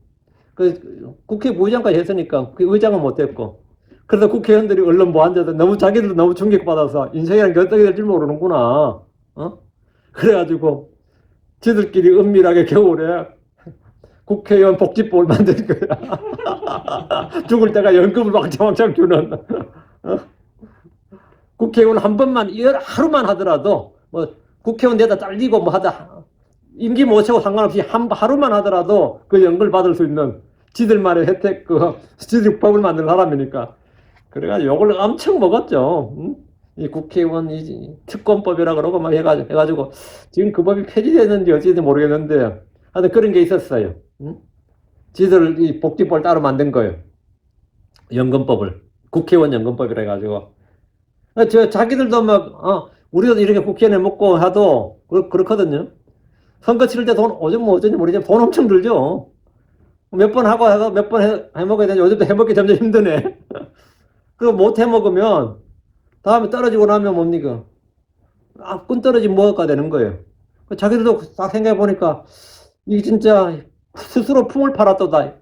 국회 부의장까지 했으니까 그 의장은 못했고. 그래서 국회의원들이 얼른 앉아서 자기들도 너무 충격받아서 인생이라는 게 어떻게 될지 모르는구나. 그래가지고 지들끼리 은밀하게 겨울에 국회의원 복지법을 만든 거야. 죽을 때가 연금을 왕창왕창 주는. 국회의원 한 번만, 하루만 하더라도, 국회의원 내다 잘리고 임기 못 채고 상관없이 하루만 하더라도 그 연금을 받을 수 있는 지들만의 혜택, 지들 법을 만든 사람이니까. 그래가지고 욕을 엄청 먹었죠. 이 국회의원 특권법이라 그러고 막 해가지고 지금 그 법이 폐지됐는지 어찌됐는지 모르겠는데 하여튼 그런 게 있었어요. 지들 이 복지법을 따로 만든 거예요. 연금법을. 국회의원 연금법이라 해가지고. 자기들도 우리도 이렇게 국회의원 먹고 하도 그렇거든요. 선거 치를 때 어쩐지 모르지만 돈 엄청 들죠. 몇 번 하고 해서 몇 번 해먹어야 되는데 요즘도 해먹기 점점 힘드네. 그거 못 해먹으면 다음에 떨어지고 나면 뭡니까? 꾼 떨어지면 뭐가 되는 거예요. 자기들도 딱 생각해보니까 이게 진짜 스스로 품을 팔았도다.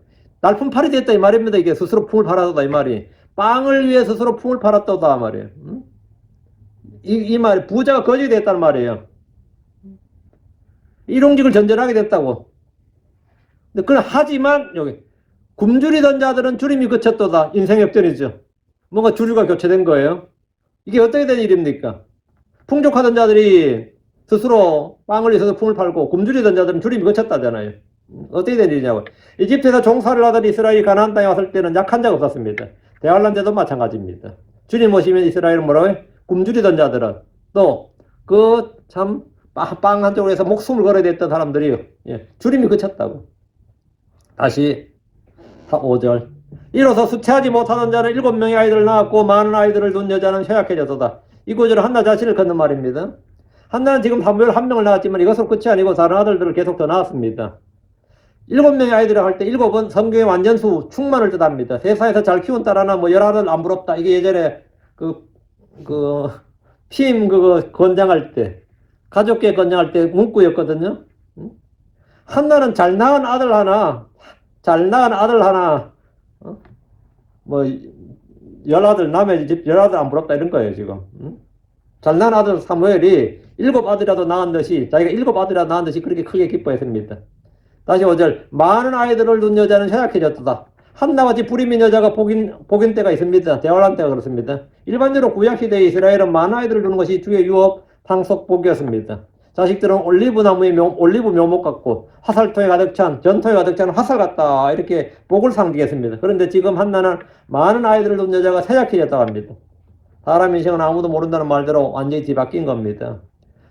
날품팔이 됐다 이 말입니다. 이게 스스로 품을 팔았도다 이 말이. 빵을 위해 스스로 품을 팔았도다 말이에요. 이 말이 부자가 거지 됐다는 말이에요. 일용직을 전전하게 됐다고. 하지만 여기 굶주리던 자들은 주림이 그쳤도다. 인생 역전이죠. 뭔가 주류가 교체된 거예요. 이게 어떻게 된 일입니까? 풍족하던 자들이 스스로 빵을 위해서 품을 팔고 굶주리던 자들은 주림이 그쳤다잖아요. 어떻게 된 일이냐고. 이집트에서 종살이를 하던 이스라엘이 가나안 땅에 왔을 때는 약한 자가 없었습니다. 대환란 때도 마찬가지입니다. 주님 오시면 이스라엘은 뭐라고 해? 굶주리던 자들은 또 빵 한쪽으로 해서 목숨을 걸어야 됐던 사람들이 주림이 그쳤다고. 다시 5절. 이로써 수태하지 못하던 자는 7명의 아이들을 낳았고 많은 아이들을 둔 여자는 쇠약해졌도다. 이 구절은 한나 자신을 걷는 말입니다. 한나는 지금 사무엘 한 명을 낳았지만 이것으로 끝이 아니고 다른 아들들을 계속 더 낳았습니다. 7명의 아이들을 할 때 7은 성경의 완전수, 충만을 뜻합니다. 세상에서 잘 키운 딸 하나, 뭐, 10아들 안 부럽다. 이게 예전에 피임 권장할 때, 가족계 권장할 때 문구였거든요. 한나는 잘 낳은 아들 하나, 뭐, 10아들, 남의 집 10아들 안 부럽다. 이런 거예요, 지금. 잘 낳은 아들 사무엘이 7아들이라도 낳은 듯이, 자기가 7아들이라도 낳은 듯이 그렇게 크게 기뻐했습니다. 다시 5절. 많은 아이들을 둔 여자는 쇠약해졌다. 한나같이 불임인 여자가 복인 때가 있습니다. 대화란 때가 그렇습니다. 일반적으로 구약시대의 이스라엘은 많은 아이들을 두는 것이 주의 유업, 상속복이었습니다. 자식들은 올리브 묘목 같고 화살토에 가득 찬, 전토에 가득 찬 화살 같다. 이렇게 복을 상징했습니다. 그런데 지금 한나는 많은 아이들을 둔 여자가 쇠약해졌다고 합니다. 사람 인생은 아무도 모른다는 말대로 완전히 뒤바뀐 겁니다.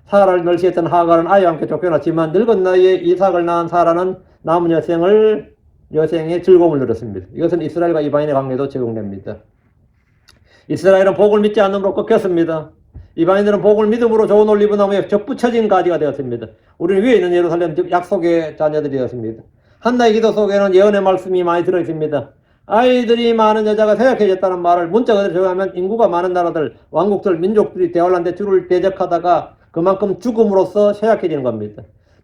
사라를 멸시했던 하갈은 아이와 함께 쫓겨났지만 늙은 나이에 이삭을 낳은 사라는 남은 여생의 즐거움을 누렸습니다. 이것은 이스라엘과 이방인의 관계도 적용됩니다. 이스라엘은 복을 믿지 않음으로 꺾였습니다. 이방인들은 복을 믿음으로 좋은 올리브나무에 접붙여진 가지가 되었습니다. 우리는 위에 있는 예루살렘 즉 약속의 자녀들이 되었습니다. 한나의 기도 속에는 예언의 말씀이 많이 들어있습니다. 아이들이 많은 여자가 쇠약해졌다는 말을 문자 그대로 적용하면 인구가 많은 나라들, 왕국들, 민족들이 대환란대 주를 대적하다가 그만큼 죽음으로써 쇠약해지는 겁니다.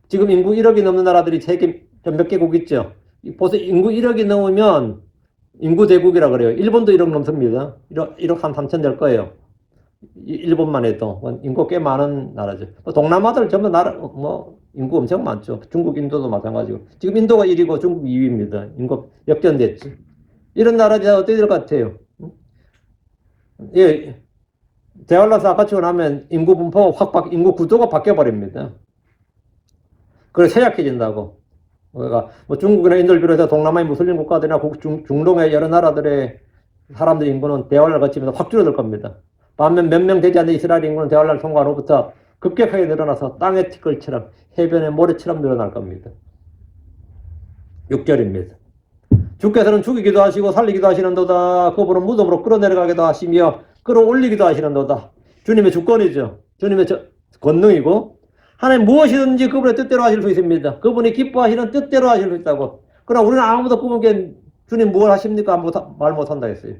지금 인구 1억이 넘는 나라들이 세계 몇 개국 있죠. 보세요. 인구 1억이 넘으면 인구 대국이라 그래요. 일본도 1억 넘습니다. 1억 한 3천 될 거예요. 일본만 해도 인구 꽤 많은 나라죠. 동남아들 전부 인구 엄청 많죠. 중국, 인도도 마찬가지고. 지금 인도가 1위고 중국 2위입니다. 인구 역전됐지. 이런 나라들이 어떻게 될 것 같아요? 예. 대환란사 아까치고 나면 인구 분포가 인구 구조가 바뀌어버립니다. 그래서 쇠약해진다고. 그러니까 뭐 중국이나 인도를 비롯해서 동남아의 무슬림 국가들이나 중동의 여러 나라들의 사람들 인구는 대환란을 거치면서 확 줄어들 겁니다. 반면 몇 명 되지 않는 이스라엘 인구는 대환란을 통과한 후부터 급격하게 늘어나서 땅의 티끌처럼 해변의 모래처럼 늘어날 겁니다. 6절입니다. 주께서는 죽이기도 하시고 살리기도 하시는도다. 그분은 무덤으로 끌어내려가기도 하시며 끌어올리기도 하시는도다. 주님의 주권이죠. 주님의 권능이고 하나님 무엇이든지 그분의 뜻대로 하실 수 있습니다. 그분이 기뻐하시는 뜻대로 하실 수 있다고. 그러나 우리는 아무도 그분께 주님 무엇 하십니까? 말 못한다 했어요.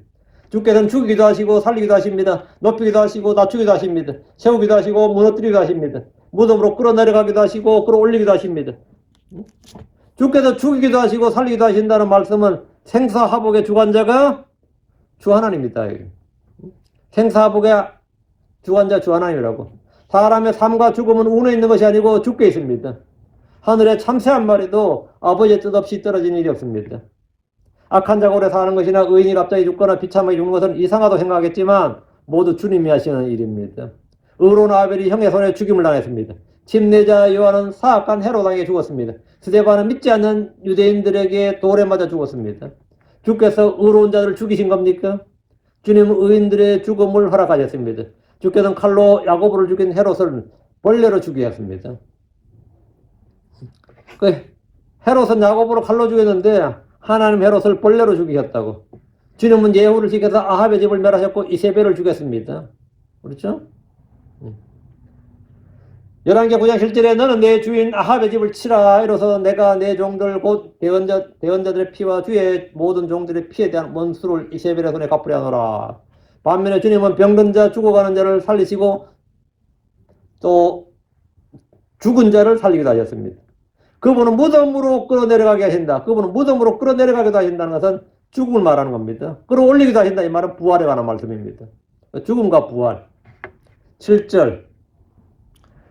주께서는 죽이기도 하시고 살리기도 하십니다. 높이기도 하시고 낮추기도 하십니다. 세우기도 하시고 무너뜨리기도 하십니다. 무덤으로 끌어내려가기도 하시고 끌어올리기도 하십니다. 주께서 죽이기도 하시고 살리기도 하신다는 말씀은 생사화복의 주관자가 주 하나님입니다. 생사화복의 주관자 주 하나님이라고. 사람의 삶과 죽음은 운에 있는 것이 아니고 주께 있습니다. 하늘에 참새 한 마리도 아버지의 뜻 없이 떨어진 일이 없습니다. 악한 자가 오래 사는 것이나 의인이 갑자기 죽거나 비참하게 죽는 것은 이상하다고 생각하겠지만 모두 주님이 하시는 일입니다. 의로운 아벨이 형의 손에 죽임을 당했습니다. 침례자 요한은 사악한 헤로당에 죽었습니다. 스데반은 믿지 않는 유대인들에게 돌에 맞아 죽었습니다. 주께서 의로운 자들을 죽이신 겁니까? 주님은 의인들의 죽음을 허락하셨습니다. 주께서는 칼로 야고보를 죽인 헤롯을 벌레로 죽이셨습니다. 헤롯은 야고보를 칼로 죽였는데 하나님 헤롯을 벌레로 죽이셨다고. 주님은 예후를 지켜서 아합의 집을 멸하셨고 이세벨을 죽였습니다. 그렇죠? 11개 9장 7절에 너는 내 주인 아합의 집을 치라. 이로써 내가 내 종들 곧 대언자들의 피와 주의 모든 종들의 피에 대한 원수를 이세벨의 손에 갚으려 하노라. 반면에 주님은 병든 자 죽어가는 자를 살리시고 또 죽은 자를 살리기도 하셨습니다. 그분은 무덤으로 끌어내려가게 하신다. 그분은 무덤으로 끌어내려가기도 하신다는 것은 죽음을 말하는 겁니다. 끌어올리기도 하신다. 이 말은 부활에 관한 말씀입니다. 죽음과 부활. 7절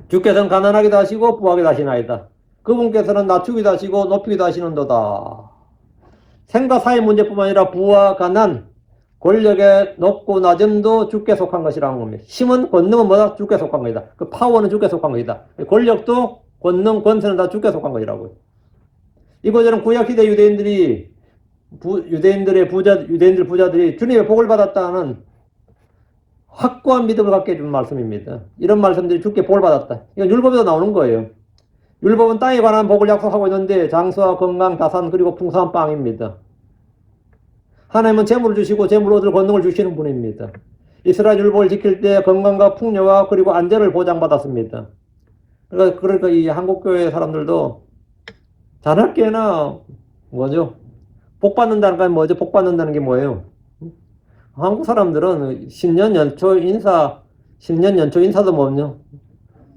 주께서는 가난하기도 하시고 부하기도 하시나이다. 그분께서는 낮추기도 하시고 높이기도 하시는도다. 생과 사의 문제뿐만 아니라 부와 가난, 권력의 높고 낮음도 주께 속한 것이라는 겁니다. 힘은, 권능은 뭐다? 주께 속한 것이다. 그 파워는 주께 속한 것이다. 권력도, 권능, 권세는 다 주께 속한 것이라고요. 이거저는 구약시대 유대인들 부자들이 주님의 복을 받았다는 확고한 믿음을 갖게 해준 말씀입니다. 이런 말씀들이 주께 복을 받았다. 이건 율법에도 나오는 거예요. 율법은 땅에 관한 복을 약속하고 있는데 장수와 건강, 다산 그리고 풍성한 빵입니다. 하나님은 재물을 주시고 재물을 얻을 권능을 주시는 분입니다. 이스라엘 율법을 지킬 때 건강과 풍요와 그리고 안전을 보장받았습니다. 그러니까 이 한국교회 사람들도 자나깨나 뭐죠? 복 받는다는 건 뭐죠? 복 받는다는 게 뭐예요? 한국 사람들은 신년 연초 인사도 뭐냐?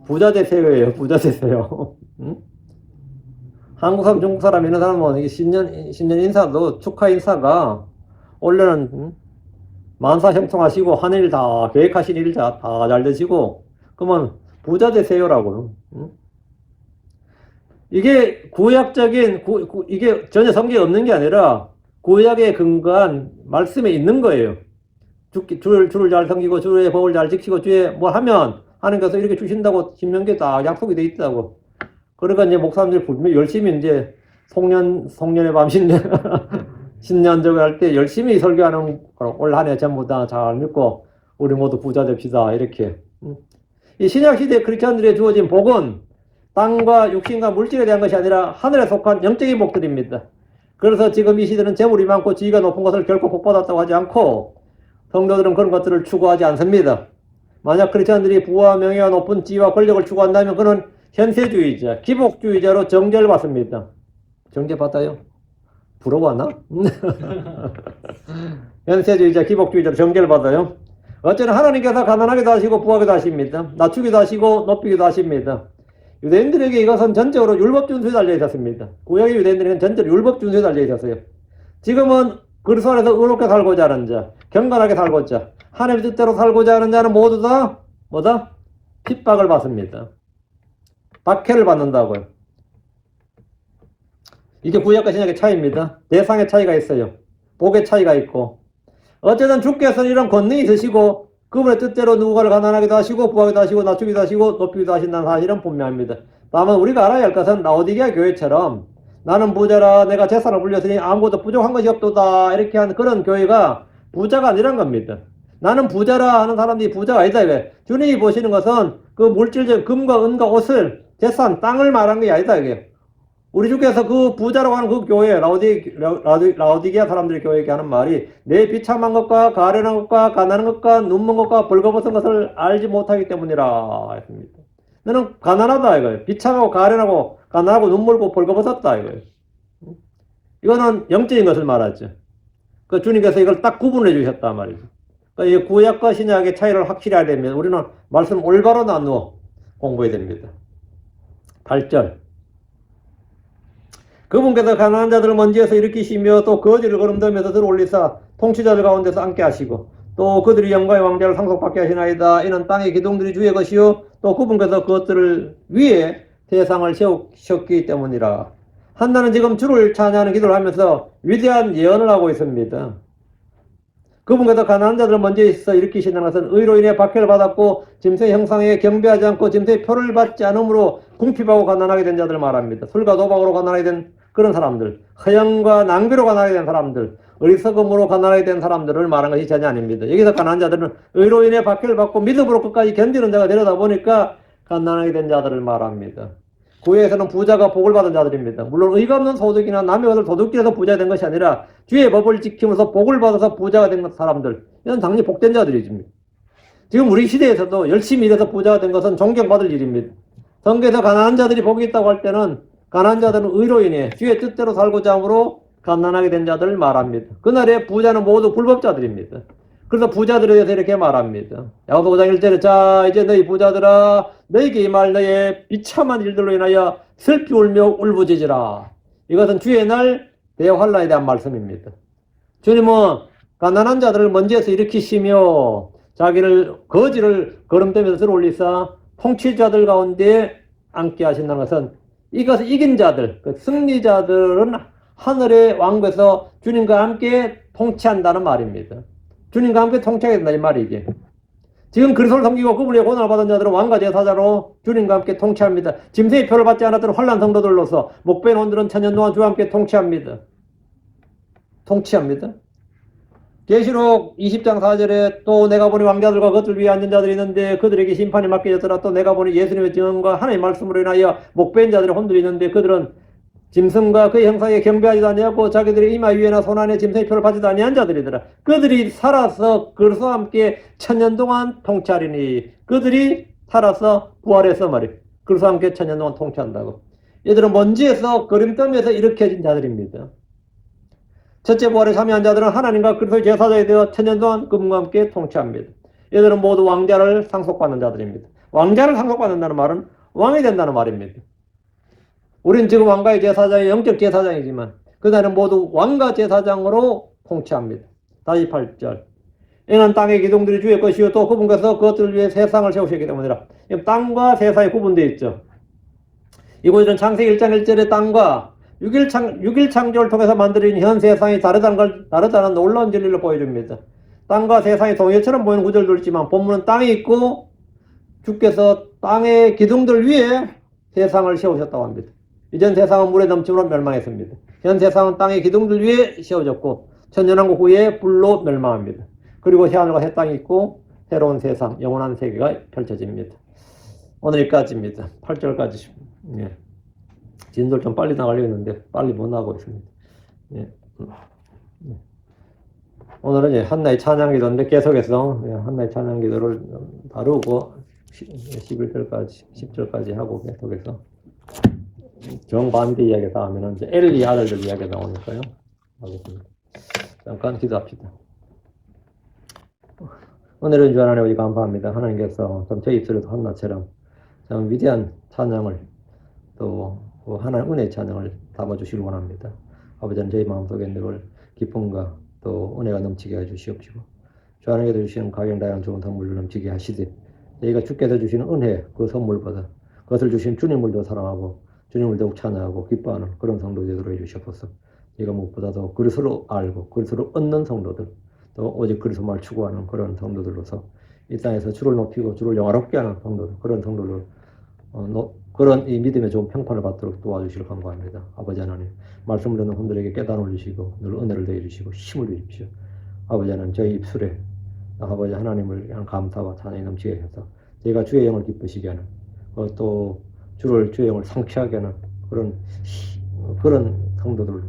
부자 되세요예요. 부자 되세요. 응? 한국 사람, 중국 사람 이런 사람은 신년 인사도 축하 인사가 원래는 만사 형통하시고 하는 일 다 계획하신 일 다 잘 되시고 그러면 부자 되세요라고요. 응? 이게 구약적인 이게 전혀 성경에 없는 게 아니라 구약에 근거한 말씀에 있는 거예요. 주를 잘 섬기고 주의 법을 잘 지키고 주의 뭘 하면 하나님께서 이렇게 주신다고 신명기에 다 약속이 돼 있다고. 그러니까 이제 목사님들이 열심히 이제 송년의 밤 신년적을 할 때 열심히 설교하는 올 한 해 전부 다 잘 믿고 우리 모두 부자 됩시다 이렇게. 이 신약 시대 크리스천들에 주어진 복은 땅과 육신과 물질에 대한 것이 아니라 하늘에 속한 영적인 복들입니다. 그래서 지금 이 시대는 재물이 많고 지위가 높은 것을 결코 복받았다고 하지 않고 성도들은 그런 것들을 추구하지 않습니다. 만약 크리스천들이 부와 명예와 높은 지위와 권력을 추구한다면 그는 현세주의자, 기복주의자로 정죄받습니다. 정죄받아요? 부러워하나? 현세주의자, 기복주의자로 정죄를 받아요. 어쩌나 하나님께서 가난하게도 하시고 부하게도 하십니다. 낮추기도 하시고 높이기도 하십니다. 유대인들에게 이것은 전적으로 율법 준수에 달려 있었습니다. 구약의 유대인들에게는 전적으로 율법 준수에 달려 있었어요. 지금은 그리스도 안에서 의롭게 살고자 하는 자, 경건하게 살고자, 하나님의 뜻대로 살고자 하는 자는 모두 다 뭐다? 핍박을 받습니다. 박해를 받는다고요. 이게 구약과 신약의 차이입니다. 대상의 차이가 있어요. 복의 차이가 있고. 어쨌든 주께서는 이런 권능이 있으시고 그분의 뜻대로 누군가를 가난하게도 하시고 부하게도 하시고 낮추기도 하시고 높이기도 하신다는 사실은 분명합니다. 다만 우리가 알아야 할 것은 라오디게아 교회처럼 나는 부자라 내가 재산을 불렸으니 아무것도 부족한 것이 없도다 이렇게 하는 그런 교회가 부자가 아니란 겁니다. 나는 부자라 하는 사람들이 부자가 아니다 이거예요. 주님이 보시는 것은 그 물질적 금과 은과 옷을 재산 땅을 말하는 게 아니다 이게. 우리 주께서 그 부자라고 하는 그 교회 라오디게아 사람들의 교회에게 하는 말이 내 비참한 것과 가련한 것과 가난한 것과 눈먼 것과 벌거벗은 것을 알지 못하기 때문이라 했습니다. 너는 가난하다 이거예요. 비참하고 가련하고 가난하고 눈물고 벌거벗었다 이거예요. 이거는 영적인 것을 말하죠. 그 주님께서 이걸 딱 구분해 주셨단 말이죠. 그러니까 이 구약과 신약의 차이를 확실히 알려면 우리는 말씀 올바로 나누어 공부해야 됩니다. 8절 그분께서 가난한 자들을 먼지에서 일으키시며 또 거지를 거름들면서 들어올리사 통치자들 가운데서 앉게 하시고 또 그들이 영광의 왕자를 상속받게 하시나이다. 이는 땅의 기둥들이 주의 것이요 또 그분께서 그것들을 위에 세상을 세우셨기 때문이라. 한나는 지금 주를 찬양하는 기도를 하면서 위대한 예언을 하고 있습니다. 그분께서 가난한 자들을 먼지에서 일으키신다는 것은 의로 인해 박해를 받았고 짐승의 형상에 경배하지 않고 짐승의 표를 받지 않으므로 궁핍하고 가난하게 된 자들을 말합니다. 술과 도박으로 가난하게 된 그런 사람들, 허영과 낭비로 가난하게 된 사람들, 어리석음으로 가난하게 된 사람들을 말한 것이 전혀 아닙니다. 여기서 가난한 자들은 의로 인해 박해를 받고 믿음으로 끝까지 견디는 자가 되려다 보니까 가난하게 된 자들을 말합니다. 구약에서는 부자가 복을 받은 자들입니다. 물론 의가 없는 소득이나 남의 것을 도둑질해서 부자가 된 것이 아니라 주의 법을 지키면서 복을 받아서 부자가 된 사람들, 이건 당연히 복된 자들이십니다. 지금 우리 시대에서도 열심히 일해서 부자가 된 것은 존경받을 일입니다. 성경에서 가난한 자들이 복이 있다고 할 때는 가난한 자들은 의로 인해 주의 뜻대로 살고자 함으로 가난하게 된 자들을 말합니다. 그날의 부자는 모두 불법자들입니다. 그래서 부자들에 대해서 이렇게 말합니다. 야고보 5장 1절에 자 이제 너희 부자들아 너희에게 임할 너희의 비참한 일들로 인하여 슬피 울며 울부짖으라. 이것은 주의 날 대환란에 대한 말씀입니다. 주님은 가난한 자들을 먼지에서 일으키시며 자기를 거지를 거름대면서 들어올리사 통치자들 가운데 앉게 하신다는 것은 이것을 이긴 자들, 그 승리자들은 하늘의 왕국에서 주님과 함께 통치한다는 말입니다. 주님과 함께 통치하게 된다 이 말이 이게. 지금 그리스도를 섬기고 그분의 고난을 받은 자들은 왕과 제사자로 주님과 함께 통치합니다. 짐승의 표를 받지 않았던 환난 성도들로서 목배인 온들은 천년 동안 주와 함께 통치합니다. 통치합니다. 계시록 20장 4절에 또 내가 보니 왕자들과 그것들 위에 앉은 자들이 있는데 그들에게 심판이 맡겨졌더라. 또 내가 보니 예수님의 증언과 하나님의 말씀으로 인하여 목배인 자들의 혼들이 있는데 그들은 짐승과 그 형상에 경배하지도 아니하고 자기들의 이마 위에나 손 안에 짐승의 표를 받지도 아니한 자들이더라. 그들이 살아서 그리스도와 함께 천년 동안 통치하리니 그들이 살아서 부활해서 말이에요. 그리스도와 함께 천년 동안 통치한다고. 얘들은 먼지에서 그림더미에서 일으켜진 자들입니다. 첫째 부활에 참여한 자들은 하나님과 그리스도의 제사장이 되어 천년 동안 그분과 함께 통치합니다. 얘들은 모두 왕자를 상속받는 자들입니다. 왕자를 상속받는다는 말은 왕이 된다는 말입니다. 우리는 지금 왕가의 제사장이 영적 제사장이지만 그들은 모두 왕과 제사장으로 통치합니다. 다시 8절. 이는 땅의 기둥들이 주의 것이요 또 그분께서 그것들을 위해 세상을 세우셨기 때문이라. 땅과 세상이 구분되어 있죠. 이곳은 창세기 1장 1절의 땅과 6일 창조를 통해서 만들어진 현 세상이 다르다는 놀라운 진리를 보여줍니다. 땅과 세상이 동일처럼 보이는 구절도 있지만 본문은 땅이 있고 주께서 땅의 기둥들 위에 세상을 세우셨다고 합니다. 이전 세상은 물에 넘침으로 멸망했습니다. 현 세상은 땅의 기둥들 위에 세워졌고 천년왕국 후에 불로 멸망합니다. 그리고 새하늘과 새 땅이 있고 새로운 세상, 영원한 세계가 펼쳐집니다. 오늘 여기까지입니다. 8절까지. 예. 진도를 좀 빨리 나가려고 했는데 빨리 못 나가고 있습니다. 예. 오늘은 한나의 찬양기도인데 계속해서 한나의 찬양기도를 다루고 11절까지 10절까지 하고 계속해서 정반대 이야기가 나오면 이제 엘리 아들들 이야기가 나오니까요. 하겠습니다. 잠깐 기도합시다. 오늘은 주 하나님 아버지 감사합니다. 하나님께서 좀 제 입술에도 한나처럼 참 위대한 찬양을 또 하나님 은혜의 찬양을 담아주시길 원합니다. 아버지는 저희 마음속에 늘 기쁨과 또 은혜가 넘치게 해주시옵시고 주 하나님께서 주시는 각양다양한 좋은 선물을 넘치게 하시되 저희가 주께서 주시는 은혜 그 선물보다 그것을 주신 주님을 더 사랑하고 주님을 더욱 찬양하고 기뻐하는 그런 성도 되도록 해주시옵소서. 저희가 무엇보다도 그리스도를 알고 그리스도를 얻는 성도들 또 오직 그리스도만 추구하는 그런 성도들로서 이 땅에서 주를 높이고 주를 영화롭게 하는 성도들 그런 성도들 그런 이 믿음의 좋은 평판을 받도록 도와주시길 간구합니다. 아버지 하나님 말씀을 듣는 분들에게 깨달음을 주시고 늘 은혜를 더해주시고 힘을 주십시오. 아버지 하나님 저희 입술에 아버지 하나님을 향한 감사와 찬양이 넘치게 해서 저희가 주의 영을 기쁘시게 하는 또 주의 영을 상쾌하게 하는 그런 성도들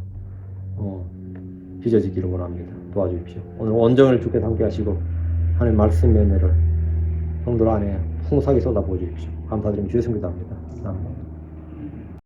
빚어지기를 원합니다. 도와주십시오. 오늘 온정을 주께 함께 하시고 하나님 말씀의 은혜를 성도 안에 풍성하게 쏟아부어 주십시오. 감사드리며 주의 성기도합니다. 아멘.